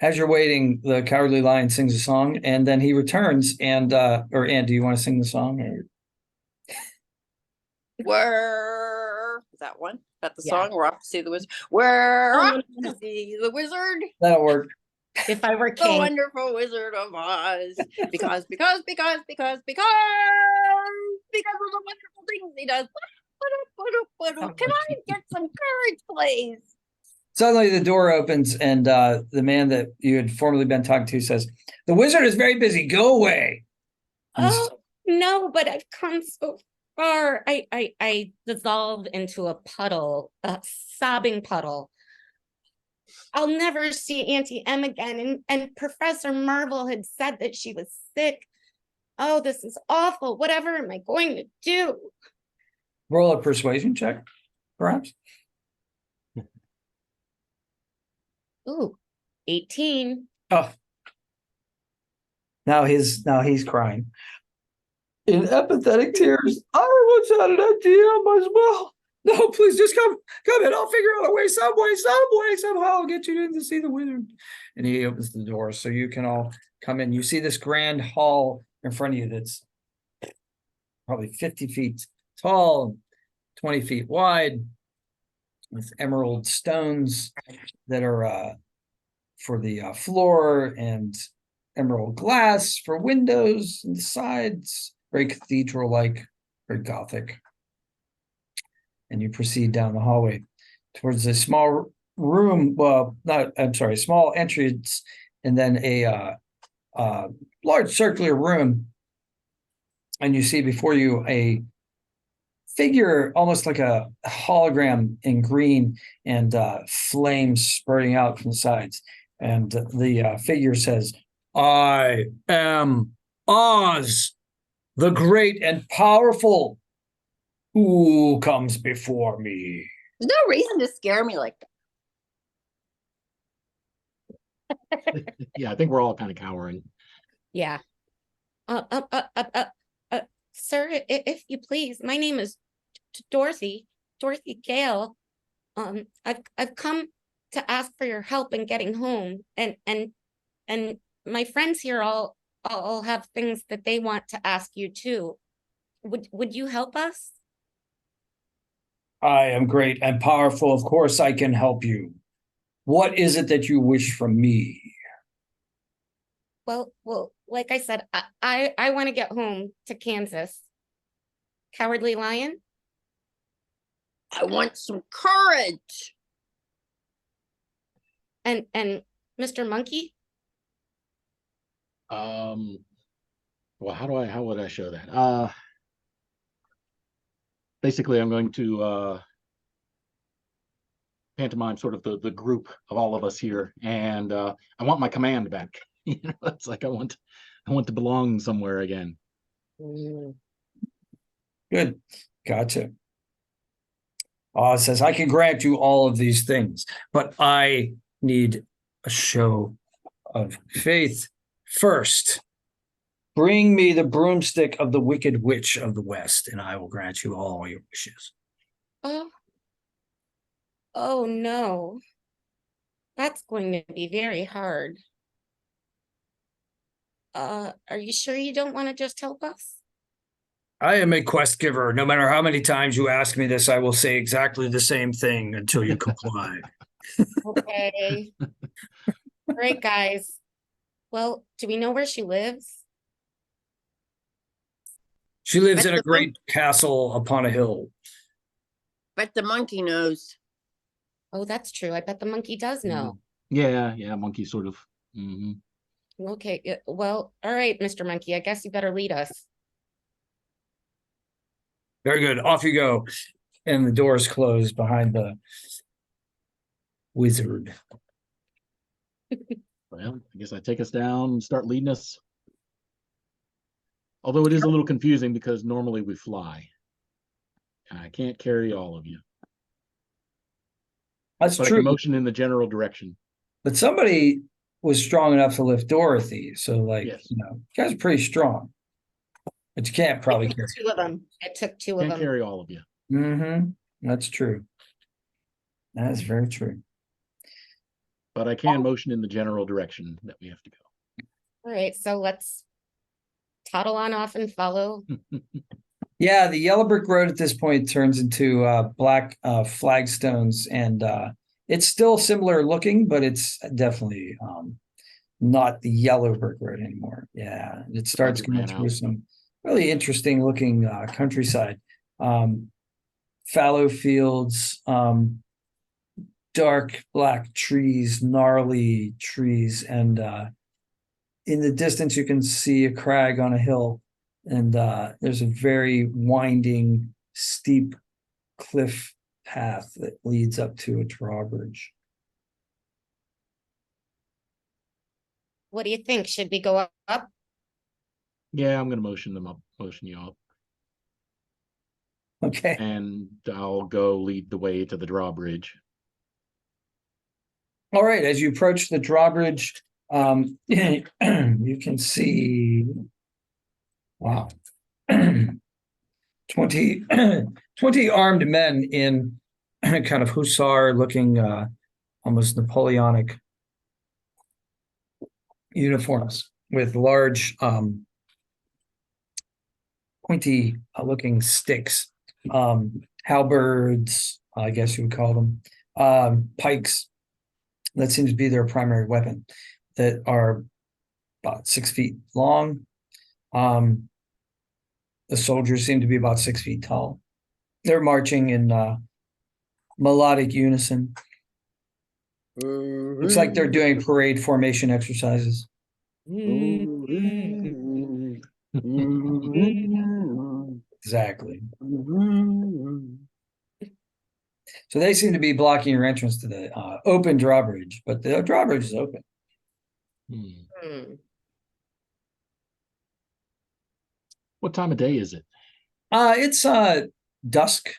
As you're waiting, the Cowardly Lion sings a song, and then he returns. And Ann, do you want to sing the song? Or... Where is that one? That the Yeah. song? We're off to see the wizard. We're off to see the wizard. That'll work. If I were The king. wonderful Wizard of Oz. Because of the wonderful things he does. Can I get some courage, please? Suddenly the door opens, and the man that you had formerly been talking to says, "The wizard is very busy. Go away." Oh no, but I've come so far. I dissolved into a puddle, a sobbing puddle. I'll never see Auntie M again. And Professor Marvel had said that she was sick. Oh, this is awful. Whatever am I going to do? Roll a persuasion check, perhaps. Ooh, 18. Oh. Now he's crying. In apathetic tears, I once had an idea as well. No, please just come in. I'll figure out a way, somehow I'll get you in to see the wizard. And he opens the door so you can all come in. You see this grand hall in front of you that's probably 50 feet tall, 20 feet wide, with emerald stones that are for the floor, and emerald glass for windows and the sides. Very cathedral-like, very Gothic. And you proceed down the hallway towards a small room. Small entrance, and then a large circular room. And you see before you a figure, almost like a hologram in green, and flames spurting out from the sides. And the figure says, "I am Oz, the great and powerful. Who comes before me?" There's no reason to scare me like that. Yeah, I think we're all kind of cowering. Yeah. Sir, if you please, my name is Dorothy Gale. I've come to ask for your help in getting home, and my friends here all have things that they want to ask you too. Would you help us? "I am great and powerful. Of course I can help you. What is it that you wish from me?" Well, like I said, I want to get home to Kansas. Cowardly Lion? I want some courage. And Mr. Monkey? Well, how would I show that? Basically, I'm going to pantomime sort of the group of all of us here, and I want my command back. It's like I want to belong somewhere again. Mm. Good. Gotcha. It says, I can grant you all of these things, but I need a show of faith first. Bring me the broomstick of the wicked witch of the West, and I will grant you all your wishes. Oh no. That's going to be very hard. Are you sure you don't want to just help us? I am a quest giver. No matter how many times you ask me this, I will say exactly the same thing until you comply. Okay. Great, guys. Well, do we know where she lives? She lives But in a the great castle upon a hill. But the monkey knows. Oh, that's true. I bet the monkey does know. Yeah, monkey sort of. Okay, well, all right, Mr. Monkey, I guess you better lead us. Very good. Off you go. And the doors close behind the wizard. Well, I guess I take us down and start leading us. Although it is a little confusing because normally we fly. And I can't carry all of you. That's But I true. can motion in the general direction. But somebody was strong enough to lift Dorothy. So, like, Yes. you guys are pretty strong. But you can't probably It took carry. two of them. It took two of Can't them. carry all of you. Mm-hmm. That's true. That is very true. But I can motion in the general direction that we have to go. All right, so let's toddle on off and follow. Yeah, the yellow brick road at this point turns into black flagstones, and it's still similar looking, but it's definitely not the yellow brick road anymore. Yeah, it starts Like it going ran through out. some really interesting looking countryside, fallow fields, dark black trees, gnarly trees, and in the distance you can see a crag on a hill. And there's a very winding, steep cliff path that leads up to a drawbridge. What do you think? Should we go up? Yeah, I'm going to motion them up, motion you up. Okay. And I'll go lead the way to the drawbridge. All right. As you approach the drawbridge, you can see, wow, 20 armed men in kind of hussar looking, almost Napoleonic uniforms with large, pointy looking sticks, halberds, I guess you would call them, pikes. That seems to be their primary weapon, that are about 6 feet long. The soldiers seem to be about 6 feet tall. They're marching in melodic unison. Looks like they're doing parade formation exercises. Exactly. So they seem to be blocking your entrance to the open drawbridge, but the drawbridge is open. What time of day is it? It's dusk.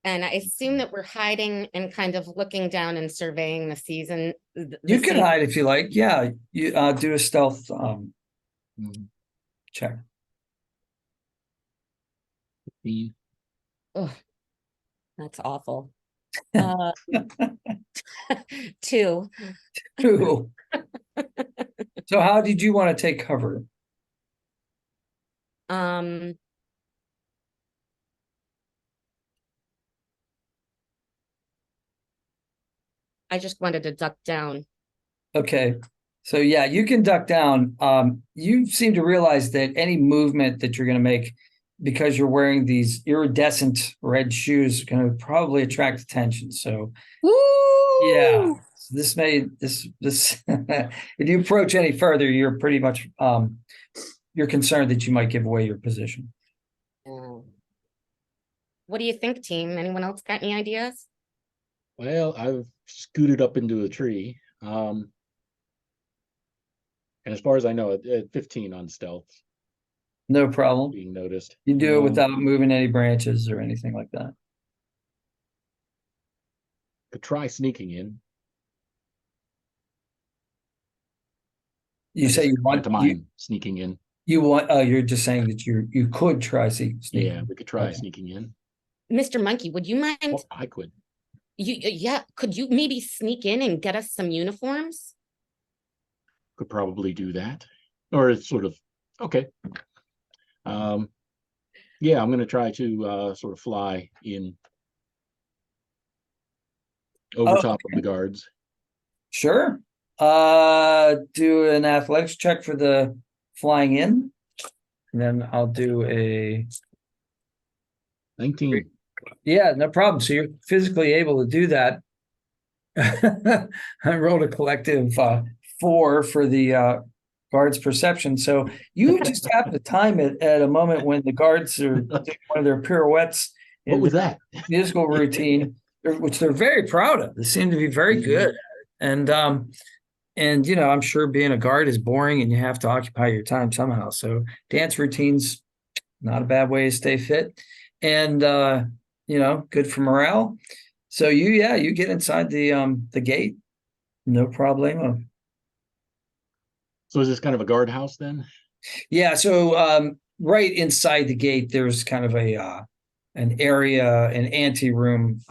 And I assume that we're hiding and kind of looking down and surveying the season. You can hide if you like. Yeah, you do a stealth check. Oh, that's awful. 2. Cool. So how did you want to take cover? I just wanted to duck down. Okay. So yeah, you can duck down. You seem to realize that any movement that you're going to make because you're wearing these iridescent red shoes, going to probably attract attention. So yeah, Woo! this may this if you approach any further, you're pretty much you're concerned that you might give away your position. What do you think, team? Anyone else got any ideas? Well, I've scooted up into a tree. And as far as I know, at 15 on stealth, No problem. being noticed. You do it without moving any branches or anything like that. Could try sneaking in. You say you want to mind sneaking in. you want you're just saying that you could try sneaking. Yeah, we could try Okay. sneaking in. Mr. Monkey, would you mind? Or I could. Yeah, could you maybe sneak in and get us some uniforms? Could probably do that. Or it's sort of okay. Yeah, I'm gonna try to sort of fly in over top of the guards. Sure. Do an athletics check for the flying in. And then I'll do a 19. yeah, no problem. So you're physically able to do that. I rolled a collective 4 for the guards' perception. So you just happen to time it at a moment when the guards are doing one of their pirouettes What in was their that? musical routine, which they're very proud of. They seem to be very good at it. And you know, I'm sure being a guard is boring and you have to occupy your time somehow. So dance routines, not a bad way to stay fit. And you know, good for morale. So you get inside the gate, no problemo. So is this kind of a guardhouse then? Yeah, so right inside the gate, there's kind of an area, an anteroom.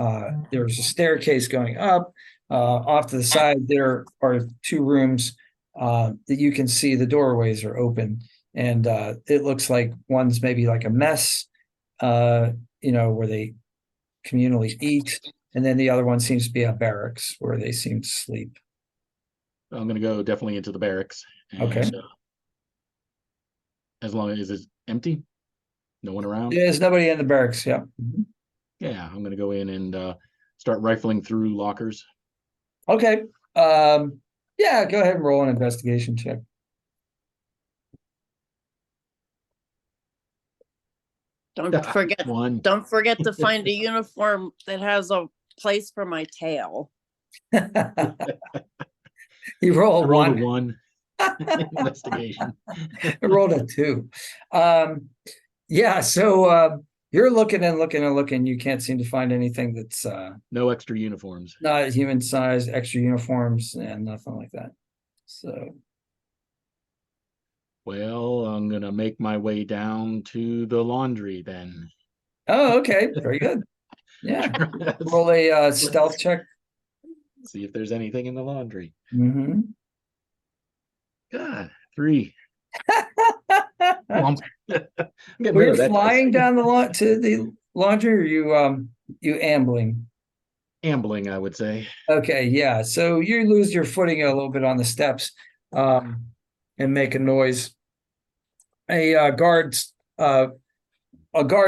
There's a staircase going up. Off to the side, there are 2 rooms that you can see. The doorways are open, and it looks like one's maybe like a mess, you know, where they communally eat, and then the other one seems to be a barracks where they seem to sleep. I'm gonna go definitely into the barracks. And, Okay. as long as it's empty, no one around. There's nobody in the barracks. Yeah. Mhm. Yeah, I'm gonna go in and start rifling through lockers. Okay. Yeah, go ahead and roll an investigation check. Don't forget, One. don't forget to find a uniform that has a place for my tail. You roll I a rolled a 1. 1. Investigation. I rolled a 2. Yeah, so you're looking and looking and looking. You can't seem to find anything that's No extra uniforms. not human size, extra uniforms, and nothing like that. So Well, I'm gonna make my way down to the laundry then. oh, okay, very good. Yeah. Roll a stealth check. See if there's anything in the laundry. Mm-hmm. God, 3. I'm getting Were better you at that flying dice. down to the laundry, or you ambling? Ambling, I would say. Okay, yeah. So you lose your footing a little bit on the steps, and make a noise. A guard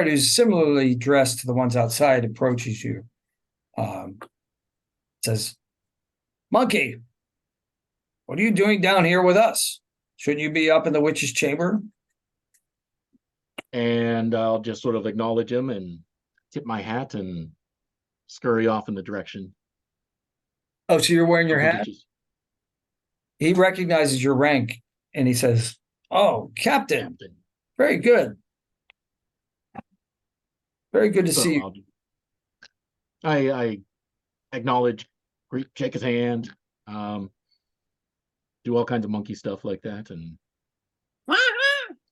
who's similarly dressed to the ones outside approaches you. Says, "Monkey, what are you doing down here with us? Shouldn't you be up in the witch's chamber?" And I'll just sort of acknowledge him and tip my hat and scurry off in the direction. Oh, so you're wearing your of the hat? ditches. He recognizes your rank and he says, "Oh, Captain, Captain. very good. Very good to So see you." I acknowledge, greet, shake his hand, do all kinds of monkey stuff like that, and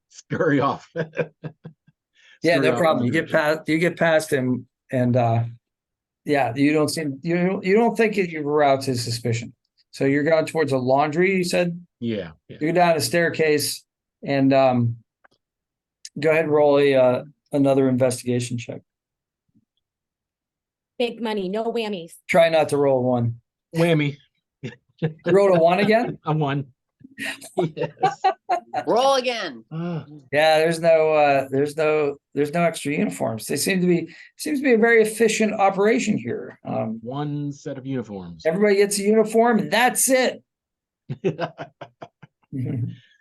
scurry off. Yeah, Scurry no off problem. in You the get past him, and yeah, you don't think you arouse his suspicion. So you're going towards a laundry, you said? Yeah. You're down a staircase, and go ahead and roll another investigation check. Big money, no whammies. Try not to roll a 1. Whammy. You rolled a 1 again? I'm 1. Yes. Roll again. Yeah, there's no extra uniforms. They seems to be a very efficient operation here. One set of uniforms. Everybody gets a uniform and that's it.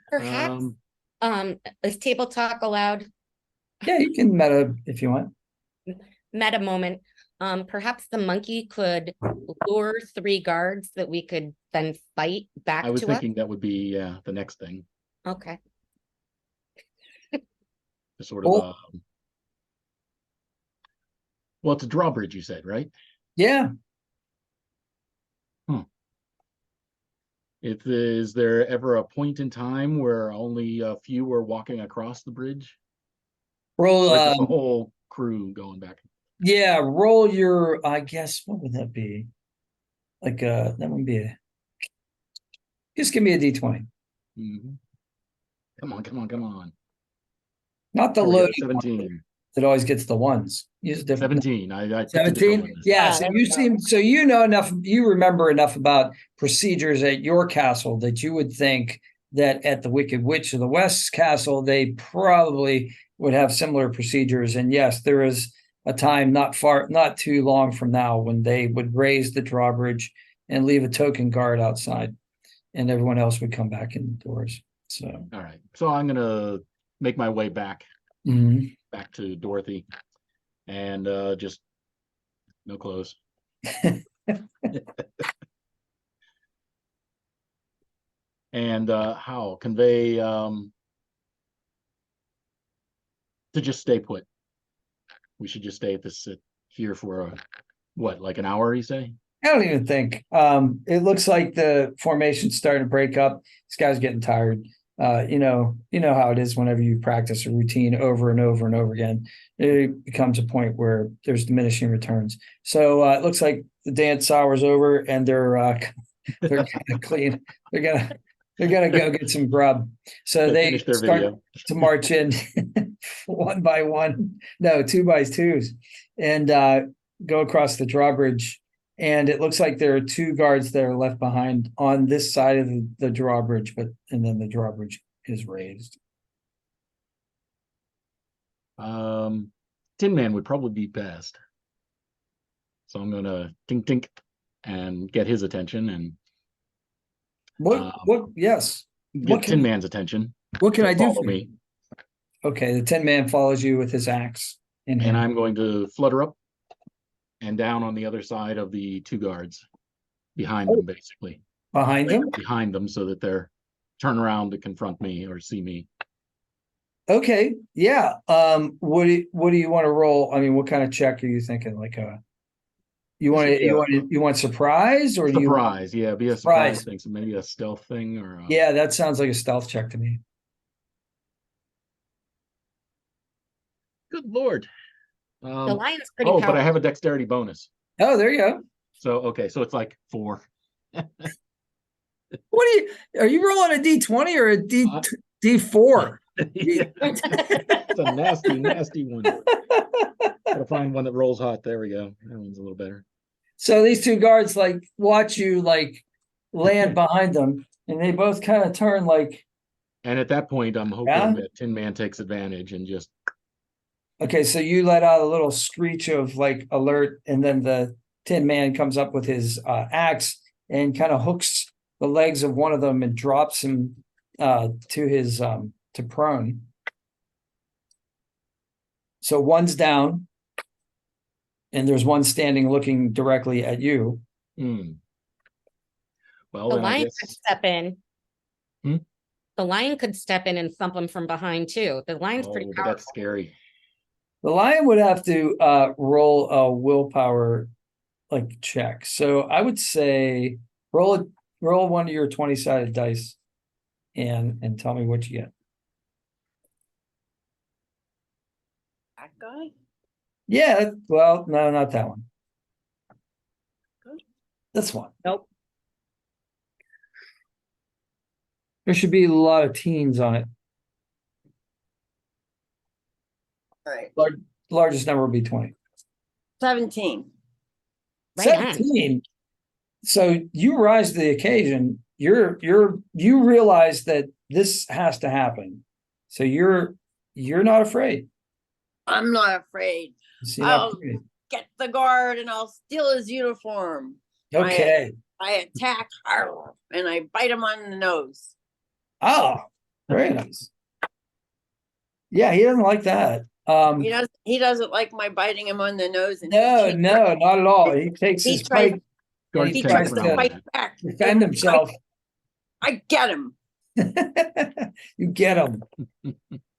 Perhaps, is table talk allowed? Yeah, you can meta if you want. Meta moment. Perhaps the monkey could lure 3 guards that we could then fight back I was to us. thinking that would be the next thing. Okay. The sort of Well- well, it's a drawbridge, you said, right? Yeah. Is there ever a point in time where only a few were walking across the bridge? Roll Or is it the whole crew going back? yeah, roll your I guess what would that be? Like that would be just give me a D20. Mhm. Come on, come on, come on. Not the There we go, loaded one 17. that always gets the ones. Use a different 17. I picked a different 17. one. Yeah, Ah, so there you we go. seem so you know enough, you remember enough about procedures at your castle that you would think that at the Wicked Witch of the West's castle, they probably would have similar procedures. And yes, there is a time not too long from now when they would raise the drawbridge and leave a token guard outside, and everyone else would come back indoors. So All right. So I'm gonna make my way back to Dorothy and just no clothes. And how convey to just stay put. We should just stay at this here for what, like an hour, you say? I don't even think. It looks like the formation's starting to break up. This guy's getting tired. You know how it is whenever you practice a routine over and over and over again. It becomes a point where there's diminishing returns. So it looks like the dance hour's over, and they're gonna clean. They're gonna go get some grub. So Yeah, they finish their start video. to march in one by one. No, 2 by 2s, and go across the drawbridge. And it looks like there are 2 guards that are left behind on this side of the drawbridge, and then the drawbridge is raised. Tin Man would probably be best. So I'm gonna tink tink and get his attention and Yes. get Tin Man's attention. What can to I do follow for me? you? Okay, the Tin Man follows you with his axe in And hand. I'm going to flutter up and down on the other side of the 2 guards behind them, basically. Behind them? Behind them so that they're turn around to confront me or see me. Okay, yeah. What do you want to roll? I mean, what kind of check are you thinking? Like you want surprise, or do you want Surprise, yeah, be a Surprise. surprise thing. So maybe a stealth thing or Yeah, that sounds like a stealth check to me. good lord. The lion's pretty Oh, but powerful. I have a dexterity bonus. Oh, there you go. So okay, so it's like 4. Are you rolling a D20 or a D4? It's a nasty, nasty one. Gotta find one that rolls hot. There we go. That one's a little better. So these 2 guards like watch you like land behind them, and they both kind of turn like, And at that point, I'm hoping Yeah. that Tin Man takes advantage and just okay, so you let out a little screech of like alert, and then the Tin Man comes up with his axe and kind of hooks the legs of one of them and drops him to his to prone. So one's down, and there's one standing looking directly at you. Well, The then I lion guess could step in. Hmm? The lion could step in and thump him from behind too. The lion's pretty but powerful. that's scary. The lion would have to roll a willpower like check. So I would say roll one of your 20-sided dice and tell me what you get. That guy? Yeah, well, no, not that one. This one. Nope. There should be a lot of teens on it. All right. Largest number would be 20. 17. Right on. 17. So you rise to the occasion. you realize that this has to happen. So you're not afraid. I'm not afraid. You see an I'll opportunity. get the guard and I'll steal his uniform. Okay. I attack and I bite him on the nose. Oh, very nice. Yeah, he doesn't like that. He doesn't like my biting him on the nose. And No, not at all. He takes He his tries- pike, Guards he take tries it to from fight that. back. defend himself. I get him. You get him.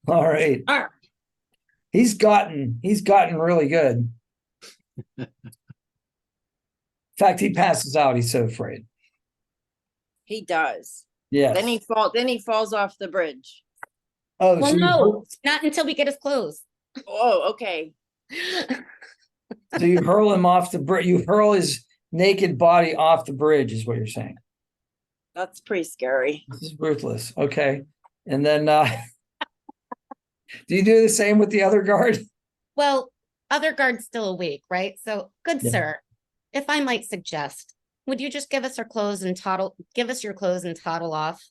All right. Arr. He's gotten really good. In fact, he passes out. He's so afraid. He does. Yes. Then he falls off the bridge. Oh, Well, so no, not until we get his clothes. Oh, okay. so you hurl him off the bridge. You hurl his naked body off the bridge, is what you're saying. That's pretty scary. This is ruthless. Okay. And then do you do the same with the other guard? Well, other guard's still awake, right? So, good Yeah. sir, if I might suggest, would you just give us our clothes and give us your clothes and toddle off?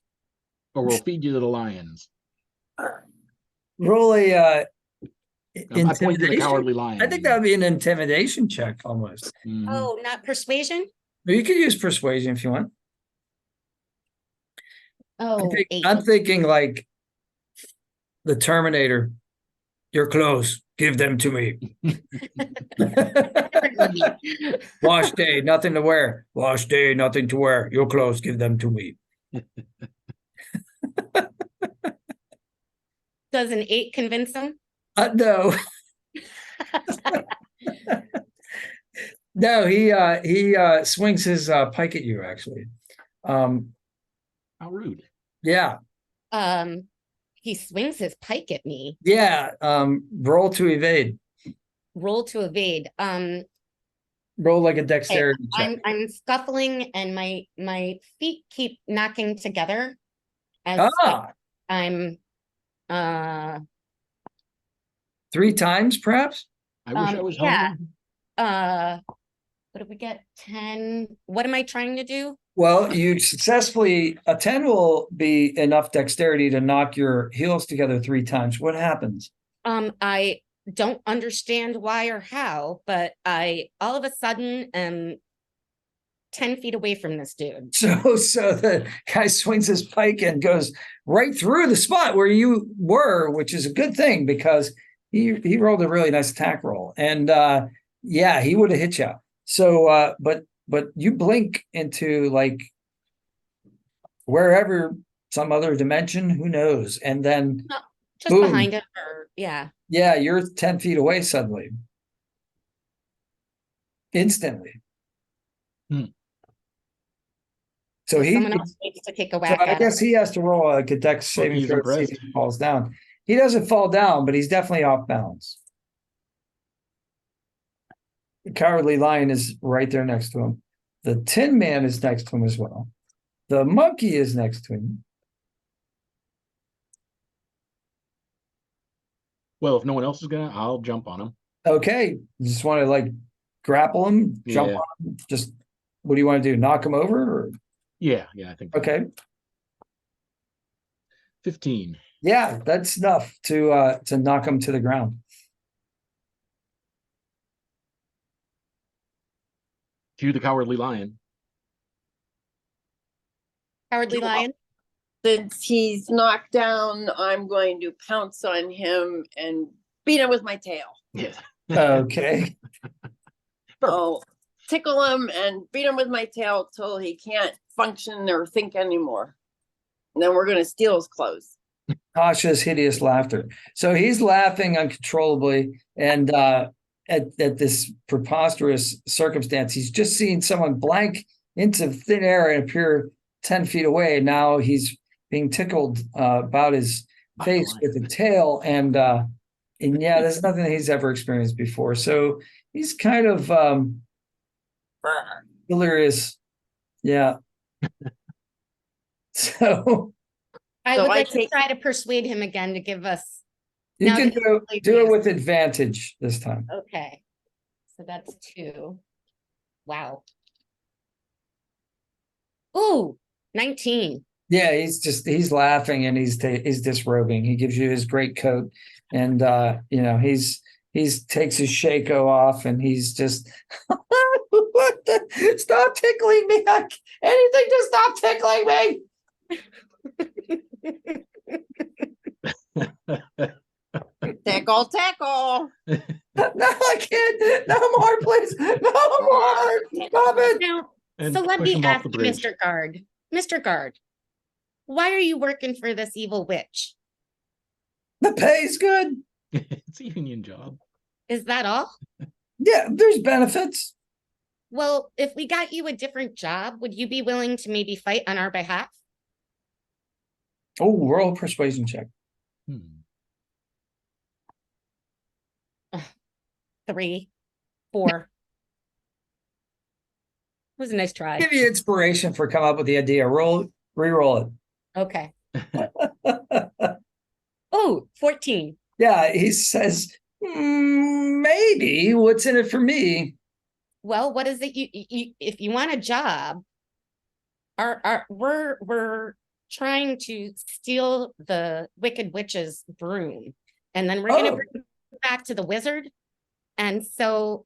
Or we'll feed you to the lions. Roll a I point to the intimidation. cowardly lion. I think that would be an intimidation check almost. Mhm. Oh, not persuasion? But you could use persuasion if you want. Oh, eight. I'm thinking like the Terminator. Your clothes, give them to me. Wash day, nothing to wear. Wash day, nothing to wear. Your clothes, give them to me. Does an 8 convince him? No. No, he swings his pike at you actually. How rude. Yeah. He swings his pike at me. Yeah. Roll to evade. Roll to evade. Roll like a dexterity check. I'm scuffling and my feet keep knocking together as I'm 3 times, perhaps? I wish I was yeah. home. What did we get? 10. What am I trying to do? Well, you successfully, a 10 will be enough dexterity to knock your heels together 3 times. What happens? I don't understand why or how, but I all of a sudden am 10 feet away from this dude. So the guy swings his pike and goes right through the spot where you were, which is a good thing because he rolled a really nice attack roll. And yeah, he would have hit you. So but you blink into like wherever, some other dimension, who knows? And then Just boom. behind him, or yeah. Yeah, you're 10 feet away suddenly. Instantly. So Someone else needs to take a whack so I at guess him. he has to roll a dex saving he's throw to see if impressed. he falls down. He doesn't fall down, but he's definitely off balance. The cowardly lion is right there next to him. The Tin Man is next to him as well. The monkey is next to him. Well, if no one else is gonna, I'll jump on him. Okay, you just want to like grapple him, jump Yeah. on him. Just what do you want to do? Knock him over? Or? Yeah, I think. Okay, 15. yeah, that's enough to knock him to the ground. Cue the cowardly lion. Cowardly lion. Since he's knocked down, I'm going to pounce on him and beat him with my tail. Yeah. Okay. I'll tickle him and beat him with my tail till he can't function or think anymore. And then we're going to steal his clothes. Tasha's hideous laughter. So he's laughing uncontrollably, and at this preposterous circumstance, he's just seen someone blank into thin air and appear 10 feet away. Now he's being tickled about his face with a tail, and yeah, there's nothing that he's ever experienced before. So he's kind of delirious. Yeah. So I So would I like to take- try to persuade him again to give us. you Now can that he's played do it this. with advantage this time. Okay. So that's 2. Wow. Ooh, 19. Yeah, he's laughing and he's disrobing. He gives you his great coat, and he's takes his shako off, and he's just stop tickling me. Anything to stop tickling me. Tickle, tickle. No, I can't. No more, please. No more. Stop it. Now, And so let push me him off ask the you, bridge. Mr. Guard. Mr. Guard, why are you working for this evil witch? The pay's good. It's a union job. Is that all? Yeah, there's benefits. Well, if we got you a different job, would you be willing to maybe fight on our behalf? Oh, roll a persuasion check. 3, 4. It was a nice try. Give you inspiration for coming up with the idea. Re-roll Okay. it. Oh, 14. Yeah, he says, maybe. What's in it for me? Well, what is it you if you want a job, we're trying to steal the Wicked Witch's broom, and then we're gonna bring it back to the wizard. And so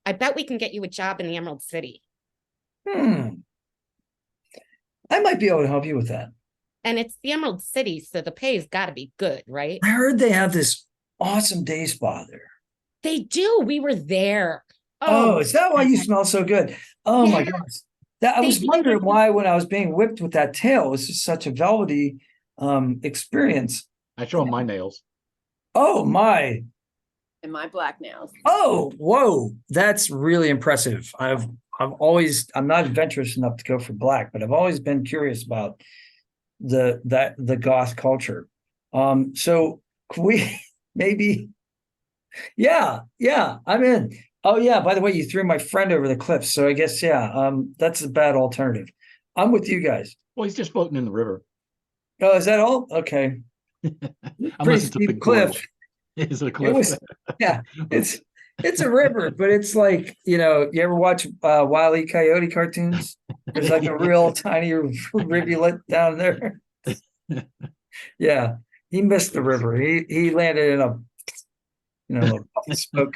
I bet we can get you a job in the Emerald City. I might be able to help you with that. And it's the Emerald City, so the pay's gotta be good, right? I heard they have this awesome day spa there. They do. We were there. Oh, is that why you smell so good? Oh my Yeah. gosh. I They was do. wondering why when I was being whipped with that tail, it was just such a velvety experience. I show him my nails. Oh my. And my black nails. Oh, whoa. That's really impressive. I'm not adventurous enough to go for black, but I've always been curious about the goth culture. So can we maybe, yeah, I'm in. Oh yeah, by the way, you threw my friend over the cliff, so I guess that's a bad alternative. I'm with you guys. Well, he's just floating in the river. Oh, is that all? Okay. Unless Pretty it's a steep big cliff. gorge. Is it a It cliff? was, yeah, it's a river, but it's like, you ever watch Wile E. Coyote cartoons? There's like a real tiny rivulet down there. Yeah, he missed the river. He landed in a puff of smoke.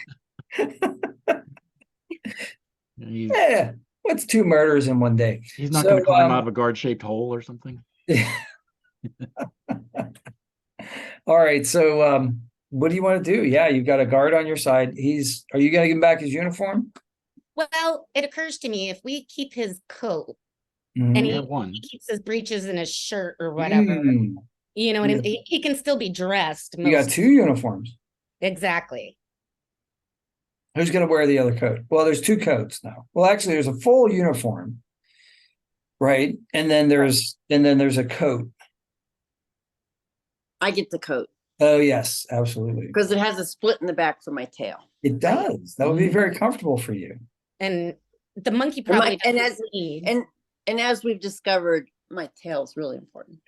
Yeah, what's 2 murders in one day? He's not going to climb out of a guard-shaped hole or something. All right, so what do you want to do? Yeah, you've got a guard on your side. Are you going to give him back his uniform? Well, it occurs to me if we keep his coat Mhm. and We have one. he keeps his breeches and his shirt or whatever, what I mean? He can still be dressed. You got 2 uniforms. Exactly. Who's going to wear the other coat? Well, there's 2 coats now. Well, actually, there's a full uniform, right? And then there's a coat. I get the coat Oh yes, absolutely. because it has a split in the back for my tail. It does. That would be very comfortable for you. And the monkey And my- probably and doesn't need. And as we've discovered, my tail is really important.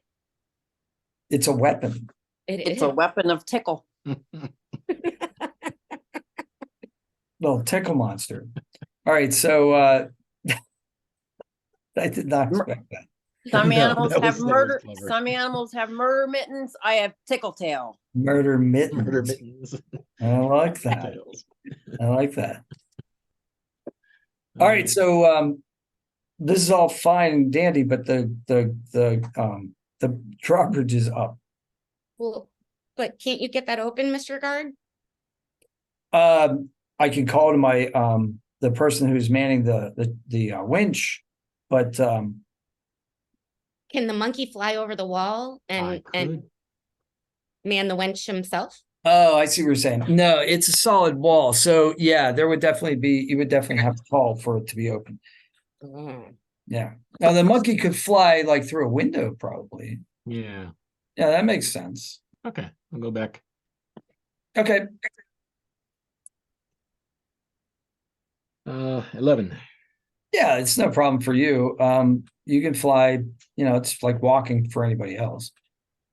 It's a weapon. It's a weapon of tickle. Little tickle monster. All right, so I did not expect that. Some No, animals that have was murder. clever. Some animals have murder mittens. I have tickle tail. Murder mittens. Murder mittens. I like that. Tails. I like that. All right, so this is all fine and dandy, but the drawbridge is up. Well, but can't you get that open, Mr. Guard? I can call to my the person who's manning the winch, but Can the monkey fly over the wall I and could. man the wench himself? oh, I see what you're saying. No, it's a solid wall. So yeah, you would definitely have to call for it to be open. Yeah. Now the monkey could fly like through a window, probably. Yeah. Yeah, that makes sense. Okay. I'll go back. Okay. 11. Yeah, it's no problem for you. You can fly, it's like walking for anybody else.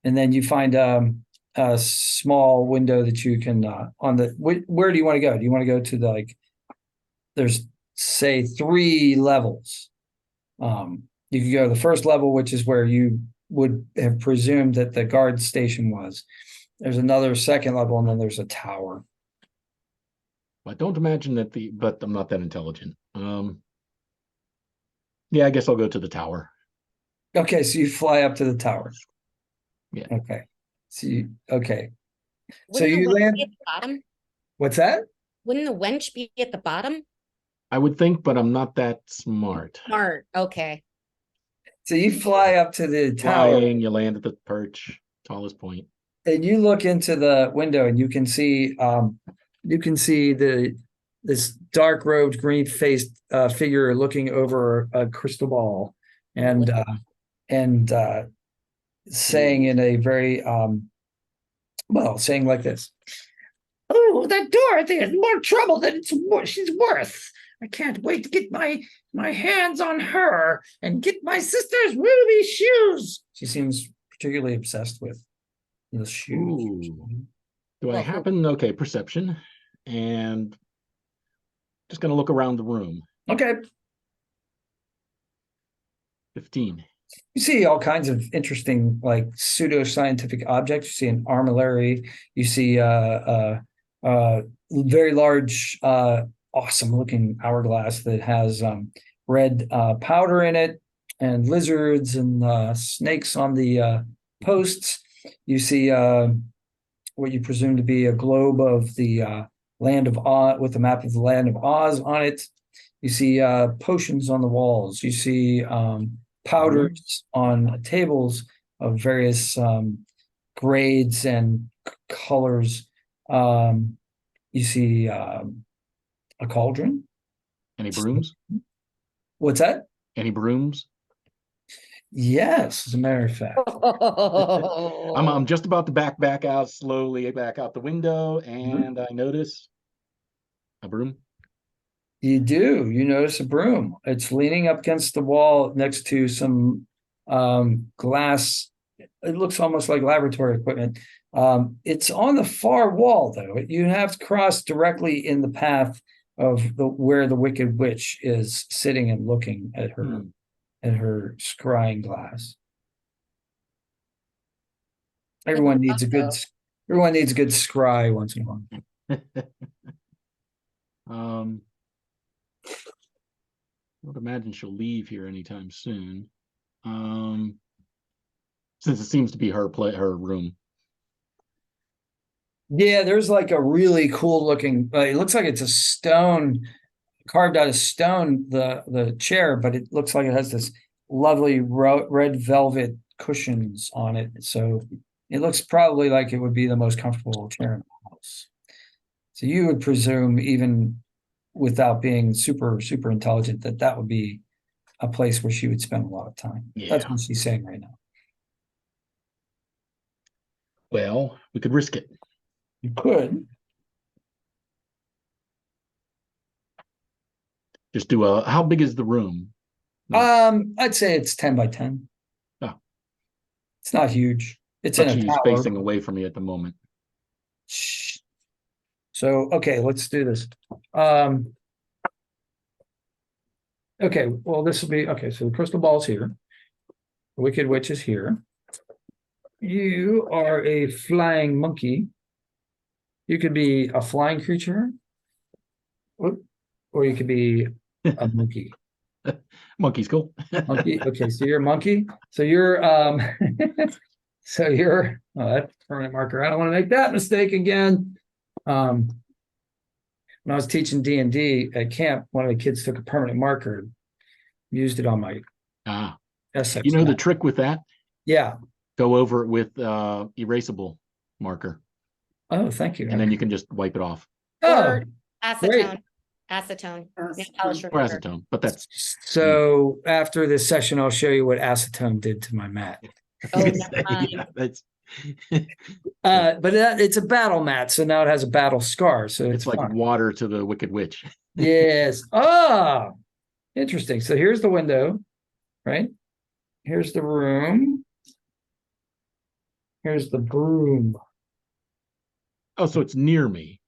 And then you find a small window that you can where do you want to go? Do you want to go to there's say 3 levels? You can go to the first level, which is where you would have presumed that the guard station was. There's another second level, and then there's a tower. I don't imagine that but I'm not that intelligent. Yeah, I guess I'll go to the tower. Okay, so you fly up to the tower. Yeah. Okay. Okay. So Wouldn't the you wench land. be at the bottom? What's that? Wouldn't the wench be at the bottom? I would think, but I'm not that smart. Smart. Okay. So you fly up to the tower. Flying, you land at the perch, tallest point. And you look into the window and you can see this dark robed, green faced figure looking over a crystal ball and saying in a very saying like this. Oh, that Dorothy is more trouble than she's worth. I can't wait to get my hands on her and get my sister's ruby shoes. She seems particularly obsessed with the shoes. Ooh. Do I happen? Okay, perception. And just going to look around the room. Okay. 15. You see all kinds of interesting, like pseudo-scientific objects. You see an armillary. You see very large, awesome-looking hourglass that has red powder in it, and lizards and snakes on the posts. You see what you presume to be a globe of the land of Oz, with a map of the land of Oz on it. You see potions on the walls. You see powders on tables of various grades and colors. You see a cauldron. Any brooms? What's that? Any brooms? Yes, as a matter of fact. I'm just about to back out slowly, back out the window, and I notice a broom. You do. You notice a broom. It's leaning up against the wall next to some glass. It looks almost like laboratory equipment. It's on the far wall, though. You have to cross directly in the path of where the Wicked Witch is sitting and looking at her scrying glass. Everyone needs a good scry once in a while. I would imagine she'll leave here anytime soon. Since it seems to be her room. Yeah, there's like a really cool looking, it looks like it's a stone, carved out of stone, the chair, but it looks like it has this lovely red velvet cushions on it. So it looks probably like it would be the most comfortable chair in the house. So you would presume, even without being super, super intelligent, that would be a place where she would spend a lot of time. Yeah. That's what she's saying right now. Well, we could risk it. You could. Just do how big is the room? I'd say it's 10 by 10. Oh. It's not huge. It's But in a she's tower. facing away from me at the moment. Shh. So, okay, let's do this. Okay, well, this will be, okay, so the crystal ball's here. The Wicked Witch is here. You are a flying monkey. You could be a flying creature, or you could be a monkey. Monkey's cool. Monkey. Okay, so you're a monkey. So you're that's permanent marker. I don't want to make that mistake again. When I was teaching D&D at camp, one of the kids took a permanent marker, used it on my essay. You know the trick with that? Yeah. Go over it with erasable marker. Oh, thank you. And then you can just wipe it off. Oh, acetone. great. Acetone. Or acetone, but that's So after this session, I'll show you what acetone did to my mat. Oh, never mind. yeah, that's But it's a battle mat, so now it has a battle scar. So it's like fine. water to the Wicked Witch. Yes. Ah, interesting. So here's the window, right? Here's the room. Here's the broom. Oh, so it's near me,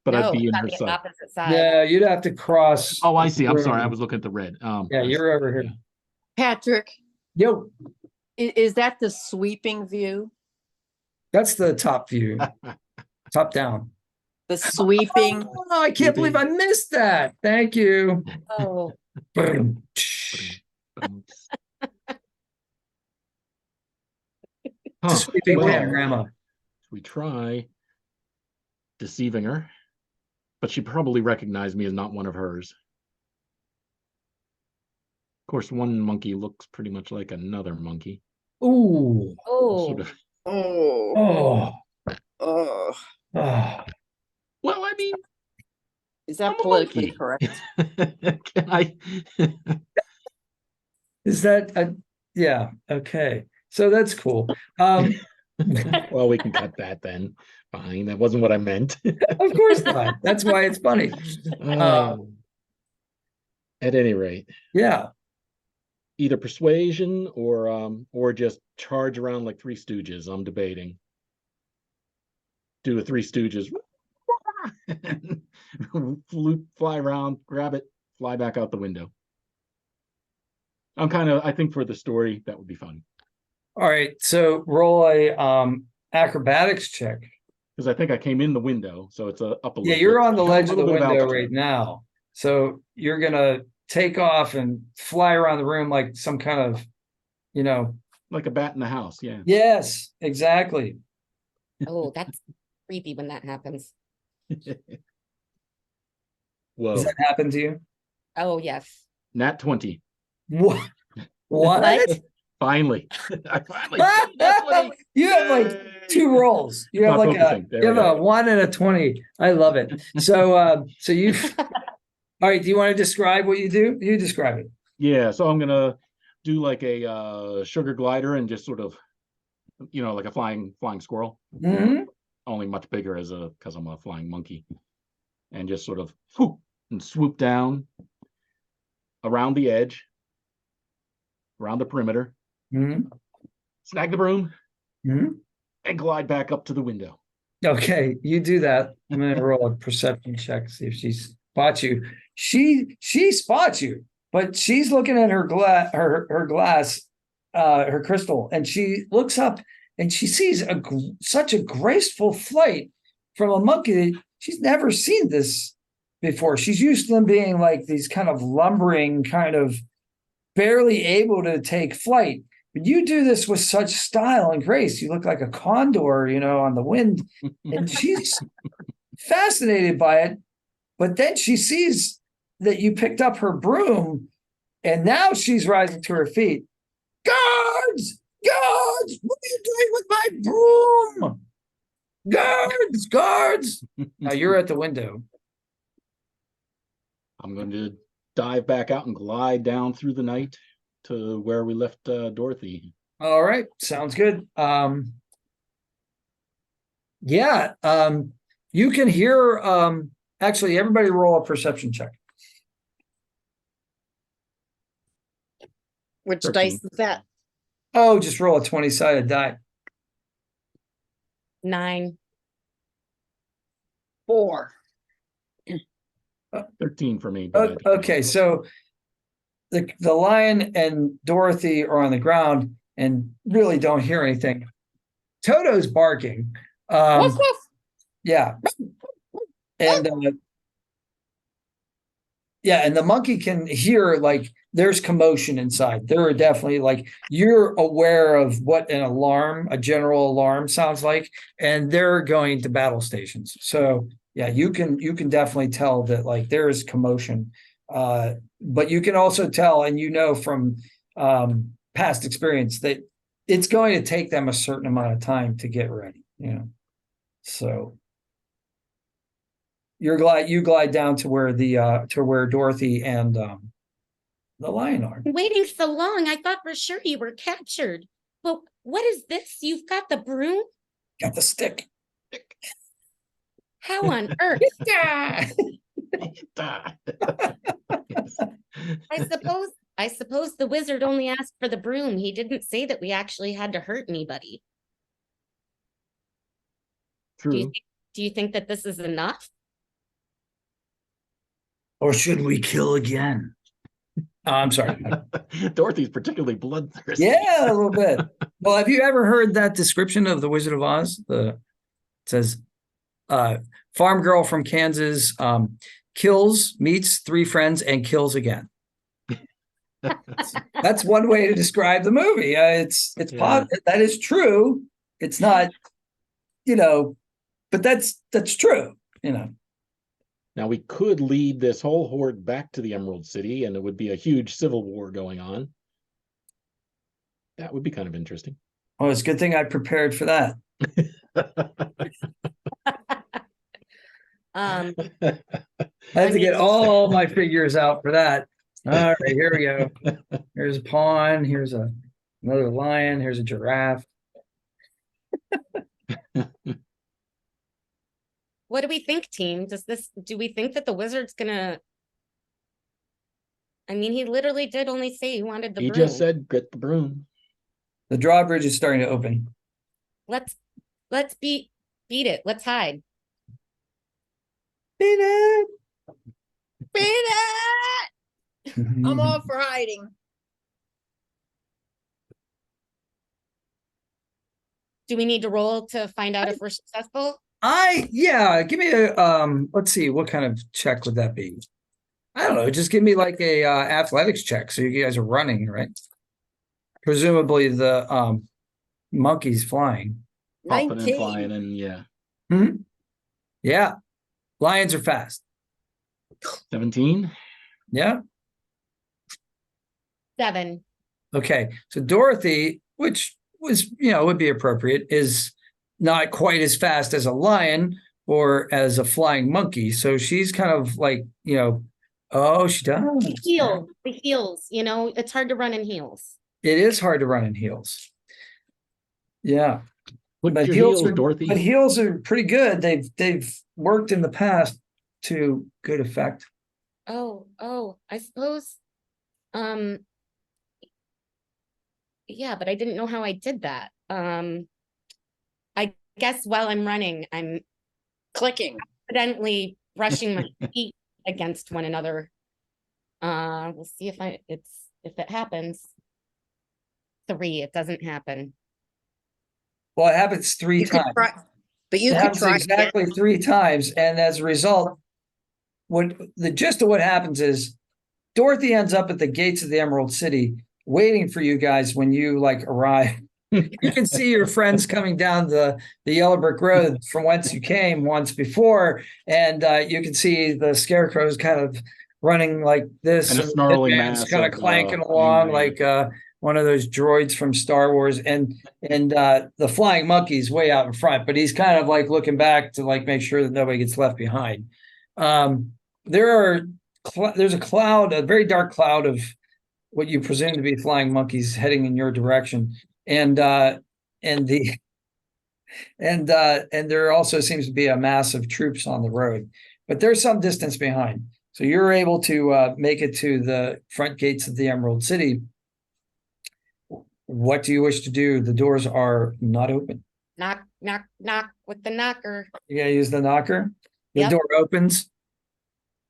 but No, I'd be it's in on her the side. opposite side. Yeah, you'd have to cross. Oh, I see. I'm the sorry. I room. was looking at the red. Yeah, you're over here. Patrick, Yo, is that the sweeping view? that's the top view, top down. The sweeping? Oh, I can't believe I missed that. Thank you. Oh, Boom. Huh, Sweeping well, panorama. we try deceiving her, but she probably recognized me as not one of hers. Of course, one monkey looks pretty much like another monkey. Ooh. Sort oh, of. Oh, Oh. oh. Oh. Well, I mean, Is that I'm a politically monkey. correct? Can I? Is that a yeah, okay. So that's cool. Well, we can cut that then. Fine, that wasn't what I meant. Of course not. That's why it's funny. At any rate, Yeah. either persuasion or just charge around like Three Stooges. I'm debating. Do a Three Stooges. Fly around, grab it, fly back out the window. I think for the story, that would be fun. All right. So roll a acrobatics check. Because I think I came in the window, so it's up a little Yeah, bit. you're on the Got a ledge of the little bit window altitude. right now. So you're gonna take off and fly around the room like some kind of, Like a bat in the house, yeah. yes, exactly. oh, that's creepy when that happens. Whoa. Does that happen to you? Oh, yes. Nat 20. What? What? What? Finally. I finally got Nat 20. You have like two rolls. You have Not like focusing. There you we have a go. 1 and a 20. I love it. So so you all right, do you want to describe what you do? You describe it. Yeah, so I'm gonna do like a sugar glider and just sort of, like a flying squirrel. Mhm. Only much bigger because I'm a flying monkey. And just sort of whoop, and swoop down around the edge, around the perimeter, Mhm. snag the broom, Mhm. and glide back up to the window. Okay, you do that. I'm gonna roll a perception check, see if she spots you. She spots you, but she's looking at her glass, her crystal, and she looks up and she sees such a graceful flight from a monkey. She's never seen this before. She's used to them being like these kind of lumbering, kind of barely able to take flight. But you do this with such style and grace. You look like a condor, on the wind. And she's fascinated by it. But then she sees that you picked up her broom, and now she's rising to her feet. Guards! Guards! What are you doing with my broom? Guards! Guards! Now you're at the window. I'm going to dive back out and glide down through the night to where we left Dorothy. All right, sounds good. Yeah, you can hear. Actually, everybody roll a perception check. Which 13. dice is that? Oh, just roll a 20-sided die. 9. 4. 13 for me. But Okay, so the lion and Dorothy are on the ground and really don't hear anything. Toto's barking. Woof, woof. Yeah. And and the monkey can hear like there's commotion inside. There are definitely like you're aware of what a general alarm sounds like, and they're going to battle stations. So yeah, you can definitely tell that like there is commotion. But you can also tell, and from past experience that it's going to take them a certain amount of time to get ready. So you glide down to where where Dorothy and the lion are. Waiting so long, I thought for sure you were captured. But what is this? You've got the broom? Got the stick. How on earth? I suppose the wizard only asked for the broom. He didn't say that we actually had to hurt anybody. True. Do you think that this is enough? Or should we kill again? Oh, I'm sorry. Dorothy's particularly bloodthirsty. Yeah, a little bit. Well, have you ever heard that description of the Wizard of Oz? It says, farm girl from Kansas kills, meets 3 friends, and kills again. That's one way to describe the movie. It's that is true. It's not, but that's true. Now we could lead this whole horde back to the Emerald City, and it would be a huge civil war going on. That would be kind of interesting. Well, it's a good thing I prepared for that. Um, I have to get all my figures out for that. All right, here we go. Here's a pawn. Here's another lion. Here's a giraffe. what do we think, team? Do we think that the wizard's gonna? I mean, he literally did only say he wanted the He broom. just said, "Get the broom." The drawbridge is starting to open. Let's beat it. Let's hide. Beat it. Beat it! I'm all for hiding. Do we need to roll to find out if we're successful? Give me a let's see, what kind of check would that be? I don't know, just give me like a athletics check. So you guys are running, right? Presumably the monkey's flying. Hopping and 19. flying, and yeah. Yeah. Lions are fast. 17. Yeah. 7. Okay. So Dorothy, which was, would be appropriate, is not quite as fast as a lion or as a flying monkey. So she's kind of like, oh, she does. The heels, it's hard to run in heels. It is hard to run in heels. Yeah. Put But your heels heels, are, Dorothy. But heels are pretty good. They've worked in the past to good effect. Oh, I suppose. Yeah, but I didn't know how I did that. I guess while I'm running, I'm Clicking. evidently brushing my feet against one another. We'll see if it happens. 3, it doesn't happen. Well, it happens 3 times. But you It could happens try exactly 3 times, and as a result, the gist of what happens is Dorothy ends up at the gates of the Emerald City, waiting for you guys when you arrive. You can see your friends coming down the yellow brick road from whence you came once before, and you can see the scarecrows kind of running like this, and a snarling mass kind of clanking along like one of those droids from Star Wars, and the flying monkey's way out in front, but he's kind of looking back to make sure that nobody gets left behind. There's a cloud, a very dark cloud of what you presume to be flying monkeys heading in your direction, and there also seems to be a mass of troops on the road, but there's some distance behind. So you're able to make it to the front gates of the Emerald City. What do you wish to do? The doors are not open. Knock, knock, knock with the knocker. You gotta use the knocker. The Yep. door opens.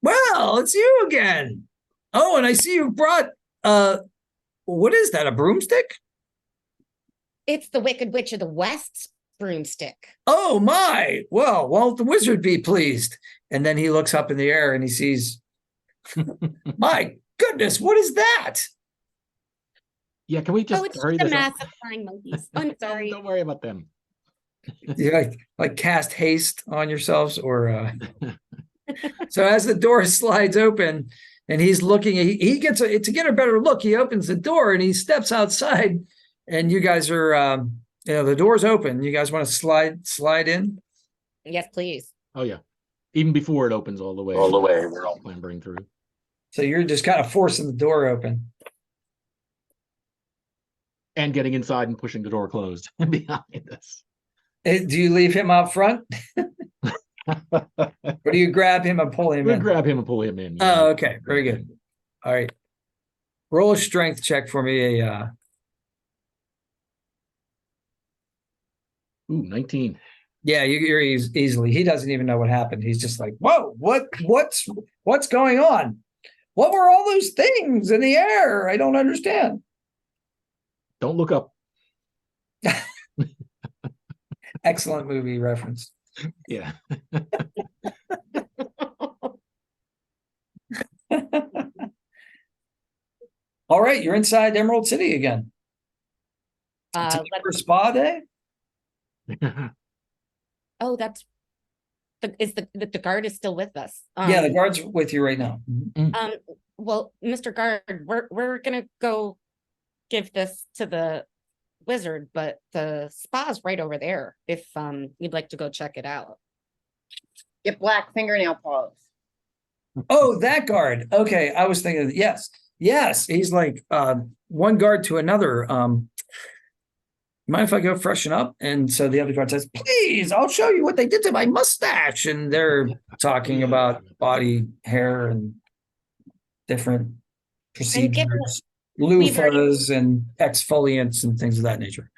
Well, it's you again. Oh, and I see you brought what is that? A broomstick? It's the Wicked Witch of the West broomstick. Oh my! Well, won't the wizard be pleased? And then he looks up in the air and he sees, my goodness, what is that? Yeah, can we just it's hurry just a this mass up? of flying monkeys. I'm sorry. Don't worry about them. You like cast haste on yourselves, or so as the door slides open and he's looking, he gets to get a better look. He opens the door and he steps outside, and you guys are the door's open. You guys want to slide in? Yes, please. Oh yeah, even before it opens all the way. We're all clambering through. So you're just kind of forcing the door open and getting inside and pushing the door closed behind us. Do you leave him out front? Or do you grab him and pull him We'll in? grab him and pull him in. Oh, okay. Very good. All right. Roll a strength check for me. 19. Yeah, you're easily. He doesn't even know what happened. He's just like, whoa, what's going on? What were all those things in the air? I don't understand. Don't look up. Excellent movie reference. Yeah. All right, you're inside Emerald City again. Let's- For spa day? oh, that's the guard is still with us. Yeah, the guard's with you right now. Well, Mr. Guard, we're gonna go give this to the wizard, but the spa's right over there if you'd like to go check it out. Get black fingernail polish. Oh, that guard. Okay, I was thinking, yes. He's like one guard to another. Mind if I go freshen up? And so the other guard says, please, I'll show you what they did to my mustache. And they're talking about body hair and different procedures, loofahs and exfoliants and things of that nature.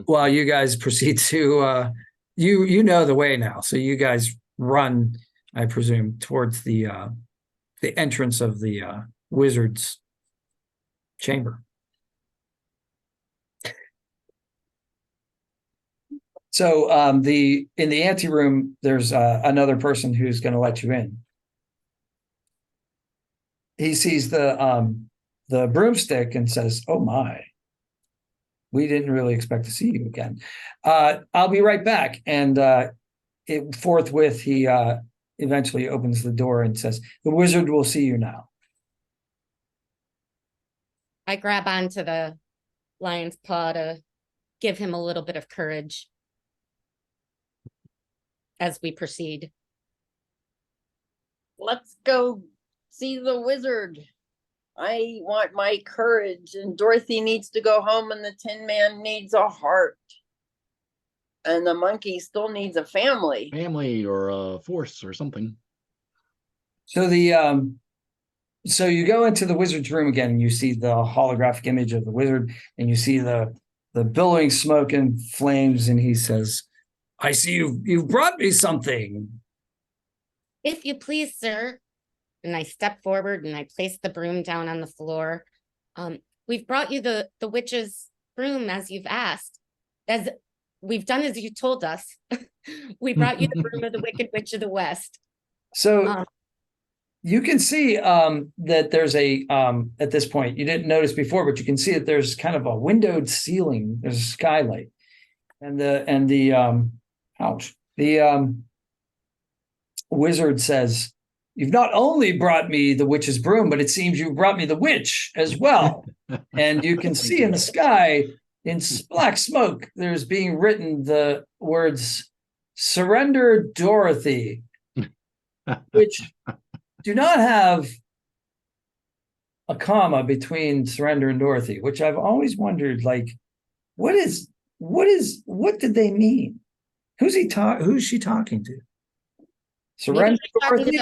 While you guys proceed to you know the way now. So you guys run, I presume, towards the entrance of the wizard's chamber. So in the anteroom, there's another person who's going to let you in. He sees the broomstick and says, "Oh my, we didn't really expect to see you again. I'll be right back." And forthwith, he eventually opens the door and says, "The wizard will see you now." I grab onto the lion's paw to give him a little bit of courage as we proceed. Let's go see the wizard. I want my courage, and Dorothy needs to go home, and the Tin Man needs a heart. And the monkey still needs a family. Family or a force or something. So so you go into the wizard's room again, and you see the holographic image of the wizard, and you see the billowing smoke and flames, and he says, "I see you've brought me something." If you please, sir. And I step forward and I place the broom down on the floor. We've brought you the witch's broom as you've asked. As we've done as you told us. We brought you the broom of the Wicked Witch of the West. So you can see that there's at this point, you didn't notice before, but you can see that there's kind of a windowed ceiling. There's a skylight. And the wizard says, "You've not only brought me the witch's broom, but it seems you brought me the witch as well." And you can see in the sky, in black smoke, there's being written the words, "Surrender, Dorothy," which do not have a comma between surrender and Dorothy, which I've always wondered, like, what did they mean? Who's she talking to? Surrender, Dorothy?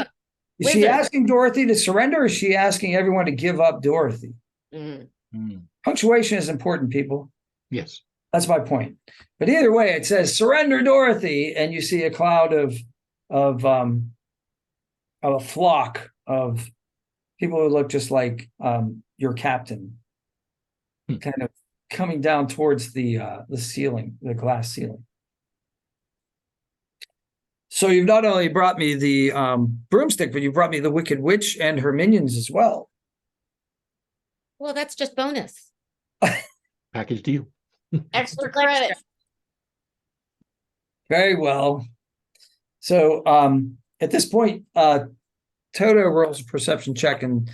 Is she asking Dorothy to surrender, or is she asking everyone to give up Dorothy? Punctuation is important, people. Yes. That's my point. But either way, it says "Surrender, Dorothy," and you see a cloud of a flock of people who look just like your captain, kind of coming down towards the ceiling, the glass ceiling. So you've not only brought me the broomstick, but you brought me the Wicked Witch and her minions as well. Well, that's just bonus. Package deal. Extra credit. Very well. So at this point, Toto rolls a perception check and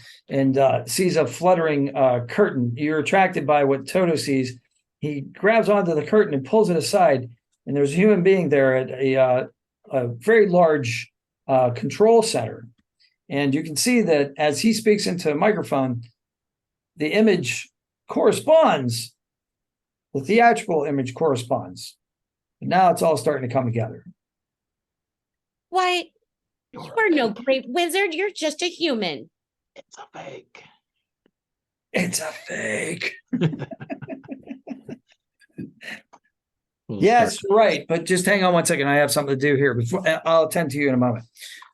sees a fluttering curtain. You're attracted by what Toto sees. He grabs onto the curtain and pulls it aside, and there's a human being there at a very large control center. And you can see that as he speaks into a microphone, the image corresponds. The theatrical image corresponds. But now it's all starting to come together. Why, you're no great wizard. You're just a human. It's a fake. It's a fake. We'll Yes, start. right. But just hang on one second. I have something to do here. Before I'll attend to you in a moment.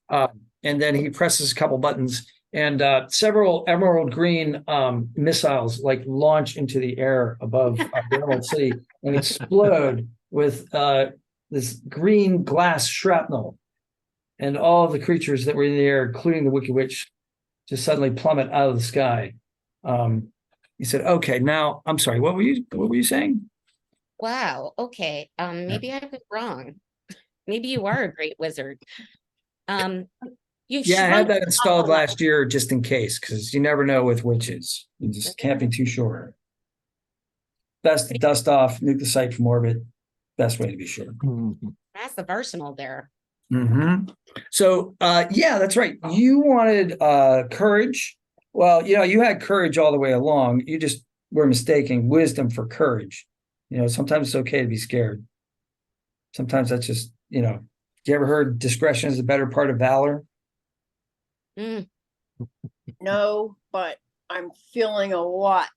And then he presses a couple buttons, and several emerald green missiles like launch into the air above the Emerald City and explode with this green glass shrapnel. And all of the creatures that were in the air, including the Wicked Witch, just suddenly plummet out of the sky. He said, "Okay, now I'm sorry. What were you saying?" Wow. Okay. Maybe I was wrong. Maybe you are a great wizard. You Yeah, I had shrunk that installed up a lot. last year just in case, because you never know with witches. You just can't be too sure. Best to dust off, nuke the site from orbit. Best way to be sure. That's the arsenal there. So yeah, that's right. You wanted courage. Well, you had courage all the way along. You just were mistaking wisdom for courage. Sometimes it's okay to be scared. Sometimes that's just, you ever heard discretion is the better part of valor? No, but I'm feeling a lot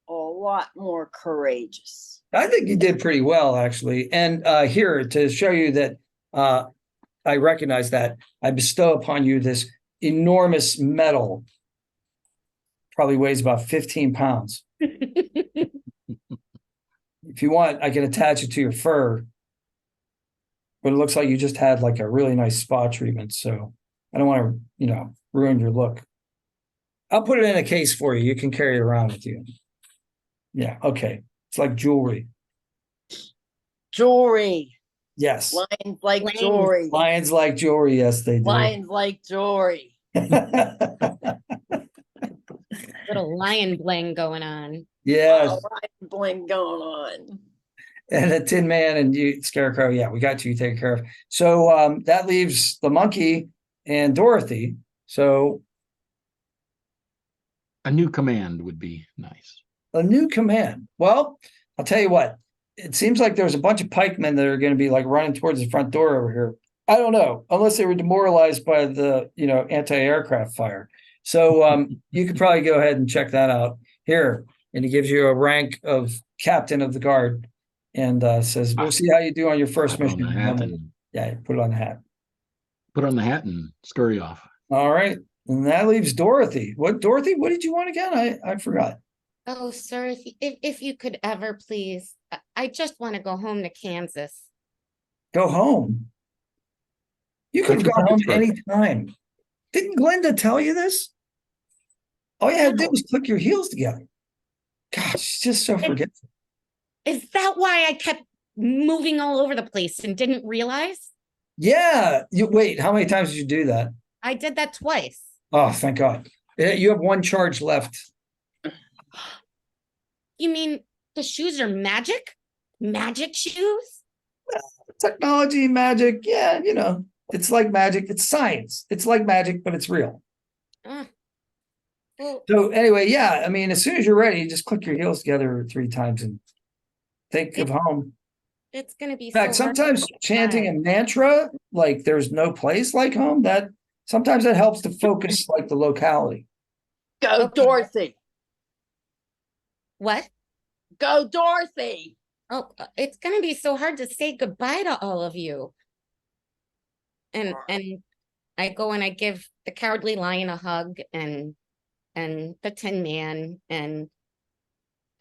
more courageous. I think you did pretty well, actually. And here, to show you that I recognize that, I bestow upon you this enormous medal. Probably weighs about 15 pounds. If you want, I can attach it to your fur. But it looks like you just had like a really nice spa treatment. So I don't want to, ruin your look. I'll put it in a case for you. You can carry it around with you. Yeah, okay. It's like jewelry. Jewelry. Yes. Lions like jewelry. Lions like jewelry. Yes, they do. Lions like jewelry. Little lion bling going on. Yes. Lion bling going on. And the Tin Man and you, Scarecrow. Yeah, we got you taken care of. So that leaves the monkey and Dorothy. So a new command would be nice. A new command. Well, I'll tell you what. It seems like there's a bunch of pikemen that are going to be like running towards the front door over here. I don't know, unless they were demoralized by the anti-aircraft fire. So you could probably go ahead and check that out here. And he gives you a rank of captain of the guard, and says, "We'll see how you do on your first mission." Yeah, put it on the hat. Put on the hat and scurry off. All right, and that leaves Dorothy. Dorothy? What did you want again? I forgot. Oh, sir, if you could ever please, I just want to go home to Kansas. Go home? You could have gone home any time. Didn't Glenda tell you this? All you had to do was click your heels together. Gosh, she's just so forgetful. Is that why I kept moving all over the place and didn't realize? Yeah. Wait, how many times did you do that? I did that twice. Oh, thank God. You have one charge left. You mean the shoes are magic? Magic shoes? Technology, magic. Yeah, it's like magic. It's science. It's like magic, but it's real. Well, so anyway, yeah, I mean, as soon as you're ready, just click your heels together 3 times and think of home. It's going to be In fact, sometimes chanting a mantra, like there's no place like home, sometimes that helps to focus like the locality. Go, Dorothy. What? Go, Dorothy. Oh, it's going to be so hard to say goodbye to all of you. And I go and I give the Cowardly Lion a hug and the Tin Man, and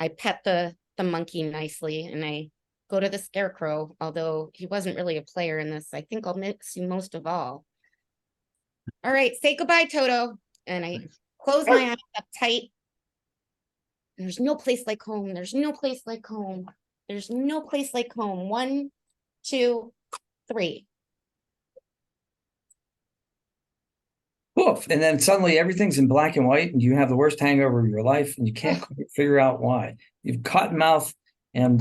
I pet the monkey nicely, and I go to the Scarecrow, although he wasn't really a player in this. I think I'll miss you most of all. All right, say goodbye, Toto. And I close my eyes up tight. There's no place like home. There's no place like home. There's no place like home. 1, 2, 3. Poof. And then suddenly everything's in black and white, and you have the worst hangover of your life, and you can't figure out why. You've cotton mouth, and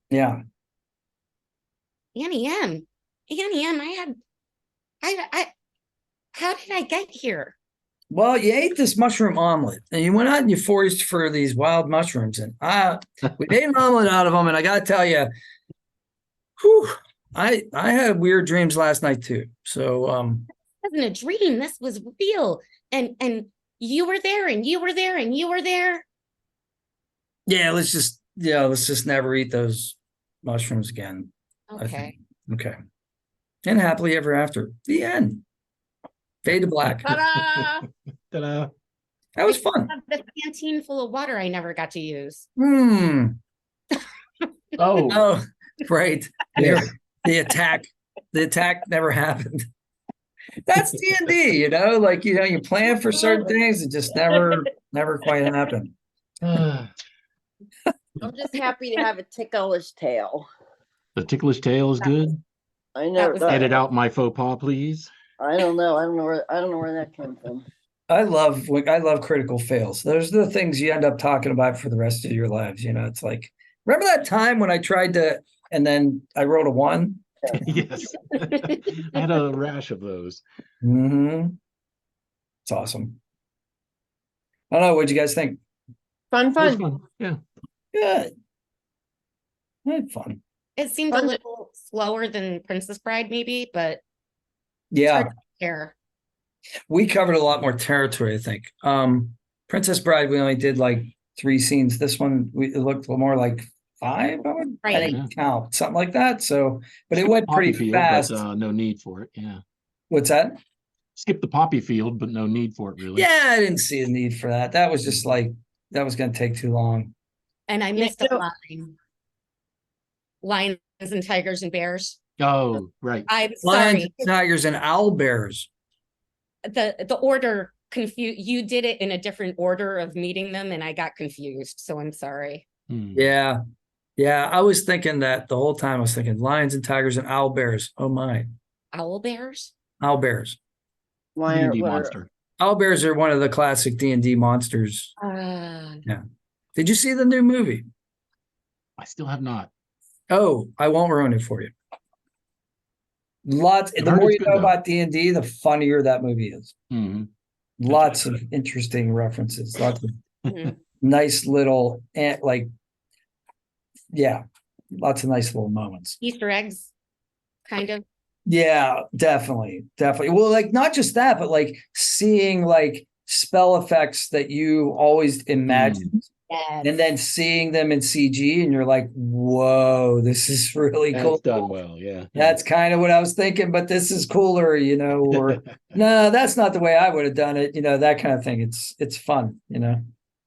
yeah. Annie M, how did I get here? Well, you ate this mushroom omelet, and you went out and you foraged for these wild mushrooms, and we made an omelet out of them. And I got to tell you, I had weird dreams last night too. So It wasn't a dream. This was real, and you were there, and you were there, and you were there. Yeah, let's just never eat those mushrooms again. Okay. Okay. And happily ever after. The end. Fade to black. Ta-da! Ta-da. That was I still fun. have the canteen full of water I never got to use. Hmm. Oh, Oh, right. yes. The attack never happened. That's D&D, like, you plan for certain things. It just never quite happened. Ah, I'm just happy to have a ticklish tail. the ticklish tail is good. I That know. was Edit out my faux pas, please. I don't know. I don't know where that came from. I love critical fails. Those are the things you end up talking about for the rest of your lives. It's like, remember that time when I tried to, and then I rolled a 1? Yes. I had a rash of those. Mm-hmm. It's awesome. I don't know. What'd you guys think? Fun, It was fun. fun. Yeah. Good. I had fun. It seemed a Fun. little slower than Princess Bride, maybe, but it's Yeah. hard to compare. We covered a lot more territory, I think. Princess Bride, we only did like 3 scenes. This one, it looked more like 5. I Right. didn't count, something like that. So, but it went Poppy pretty field, fast. but no need for it. Yeah. What's that? Skip the poppy field, but no need for it really. Yeah, I didn't see a need for that. That was just like, that was going to take too long. And I Yeah, missed a line. Lions and tigers and bears. Oh, right. I'm Lions, sorry. tigers, and owl bears. The order confused. You did it in a different order of meeting them, and I got confused. So I'm sorry. Hmm. Yeah. Yeah. I was thinking that the whole time. I was thinking lions and tigers and owl bears. Oh my. Owl bears? Owl bears. Why D&D what monster. Owl bears are one of the classic D&D monsters. Did you see the new movie? I still have not. Oh, I won't ruin it for you. Lots. I've The heard more it's you good, know though. about D&D, the funnier that movie is. Hmm. Lots of interesting references. Lots of Mhm. nice little, lots of nice little moments. Easter eggs, kind of. Yeah, definitely. Well, like not just that, but like seeing like spell effects that you always imagined, Yes. and then seeing them in CG, and you're like, "Whoa, this is really cool." That's done well. Yeah. That's kind of what I was thinking, but this is cooler, or no, that's not the way I would have done it, that kind of thing. It's fun,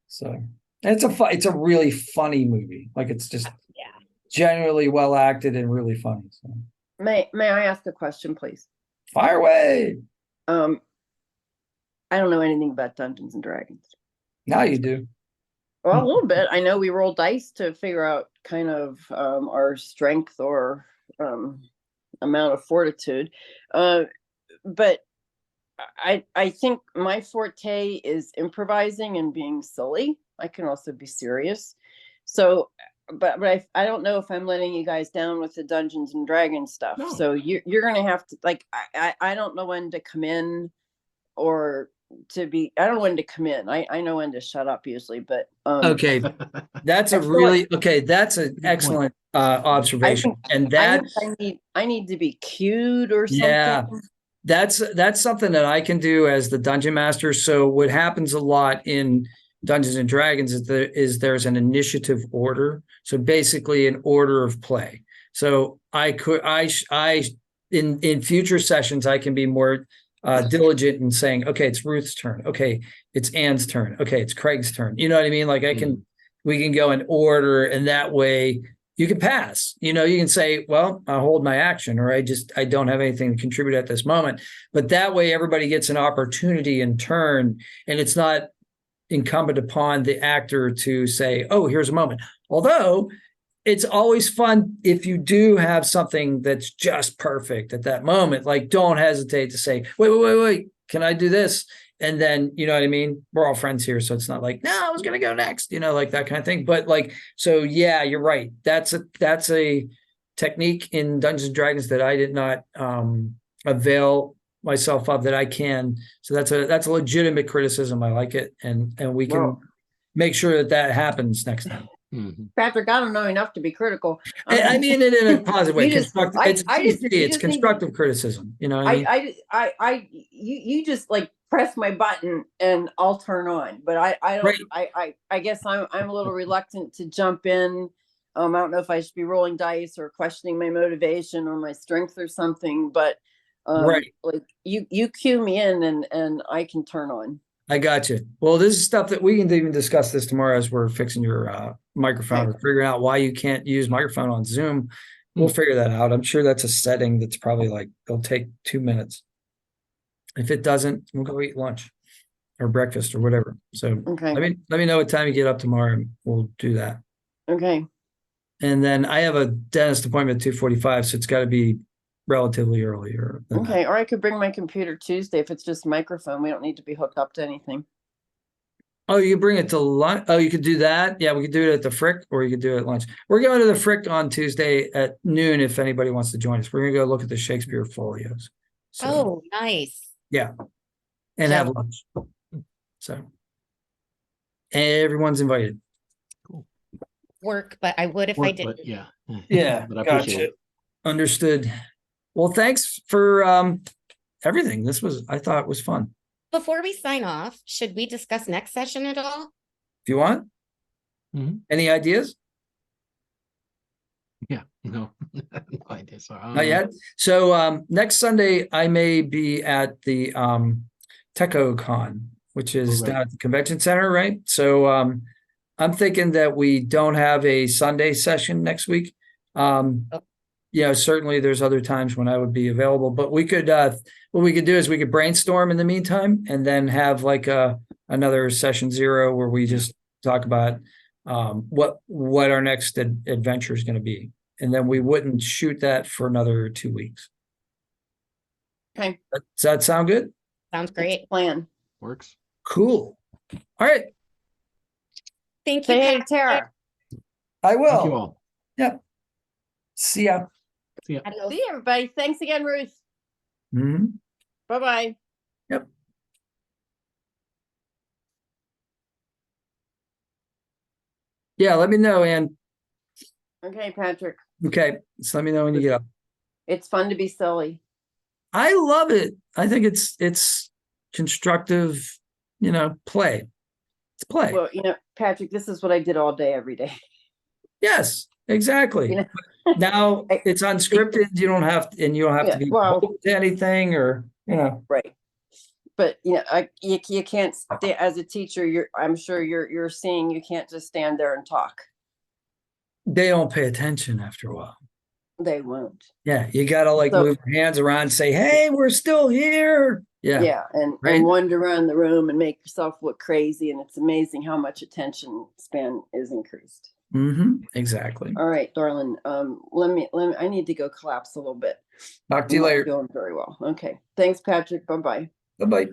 So it's a really funny movie. Like it's just generally well acted and really funny. So may I ask a question, please? fire away. I don't know anything about Dungeons and Dragons. Now you do. Well, a little bit. I know we roll dice to figure out kind of our strength or amount of fortitude. But I think my forte is improvising and being silly. I can also be serious. So, but I don't know if I'm letting you guys down with the Dungeons and Dragons stuff. No. So you're gonna have to I don't know when to come in or to be. I don't know when to come in. I know when to shut up usually, but Okay, that's I a feel really that's an point. excellent observation, and I that think I need to be cued or something. Yeah. That's something that I can do as the dungeon master. So what happens a lot in Dungeons and Dragons is there's an initiative order. So basically an order of play. So in future sessions I can be more diligent in saying, okay, it's Ruth's turn. Okay, it's Anne's turn. Okay, it's Craig's turn. You know what I mean? Like we can go in order, and that way you can pass. You can say, well, I'll hold my action, or I don't have anything to contribute at this moment. But that way everybody gets an opportunity in turn, and it's not incumbent upon the actor to say, oh, here's a moment. Although it's always fun if you do have something that's just perfect at that moment. Like, don't hesitate to say, wait, can I do this? And then, you know what I mean? We're all friends here. So it's not like, no, I was going to go next, like that kind of thing. But like, so yeah, you're right. That's a technique in Dungeons and Dragons that I did not avail myself of, that I can. So that's a legitimate criticism. I like it. And we can make sure that happens next time. Mm-hmm. Patrick, I don't know enough to be critical. I mean it in a positive way. It's Constructive criticism. You know what I mean? You just like press my button and I'll turn on. But I don't. Right. I guess I'm a little reluctant to jump in. I don't know if I should be rolling dice or questioning my motivation or my strength or something. But Right. Like you cue me in and I can turn on. I got you. Well, this is stuff that we can even discuss this tomorrow as we're fixing your microphone or figuring out why you can't use microphone on Zoom. We'll figure that out. I'm sure that's a setting that's probably like, it'll take 2 minutes. If it doesn't, we'll go eat lunch or breakfast or whatever. So Okay. let me know what time you get up tomorrow and we'll do that. Okay. And then I have a dentist appointment at 2:45, so it's got to be relatively earlier than that. Okay. Or I could bring my computer Tuesday if it's just microphone. We don't need to be hooked up to anything. Oh, you bring it to lunch? Oh, you could do that. Yeah, we could do it at the Frick, or you could do it at lunch. We're going to the Frick on Tuesday at noon. If anybody wants to join us, we're going to go look at the Shakespeare folios. So, Oh, nice. yeah, and have lunch. So everyone's invited. Work, but I would if I Work, did. but yeah. Yeah, But I appreciate gotcha. it. Understood. Well, thanks for everything. I thought it was fun. Before we sign off, should we discuss next session at all? If you want, any ideas? Yeah, no, no idea. So, Not yet. So next Sunday, I may be at the TechoCon, which is right. down at the convention center, right? So I'm thinking that we don't have a Sunday session next week. Certainly there's other times when I would be available, but we could what we could do is we could brainstorm in the meantime and then have like another session 0 where we just talk about what our next adventure is going to be. And then we wouldn't shoot that for another 2 weeks. Okay. Does that sound good? Sounds great. Plan. Works. Cool. All right. Thank you. Say hey, Pat. Tara. I will. Thank you all. Yep. See ya. See ya. Adios. See you, everybody. Thanks again, Ruth. Mm-hmm. Bye-bye. Yep. Yeah, let me know, Ann. Okay, Patrick. Okay, so let me know when you get up. It's fun to be silly. I love it. I think it's constructive, play. It's play. Well, Patrick, this is what I did all day, every day. Yes, exactly. Now it's unscripted. You don't have to be to anything or. Right. But you can't stay as a teacher. I'm sure you're seeing you can't just stand there and talk. They don't pay attention after a while. They won't. Yeah, you gotta move your hands around and say, "Hey, we're still here." Yeah. Yeah, and wander around the room and make yourself look crazy, and it's amazing how much attention span is increased. Mm-hmm. Exactly. All right, darling. Let me. I need to go collapse a little bit. Talk to you later. Doing very well. Okay. Thanks, Patrick. Bye-bye. Bye-bye.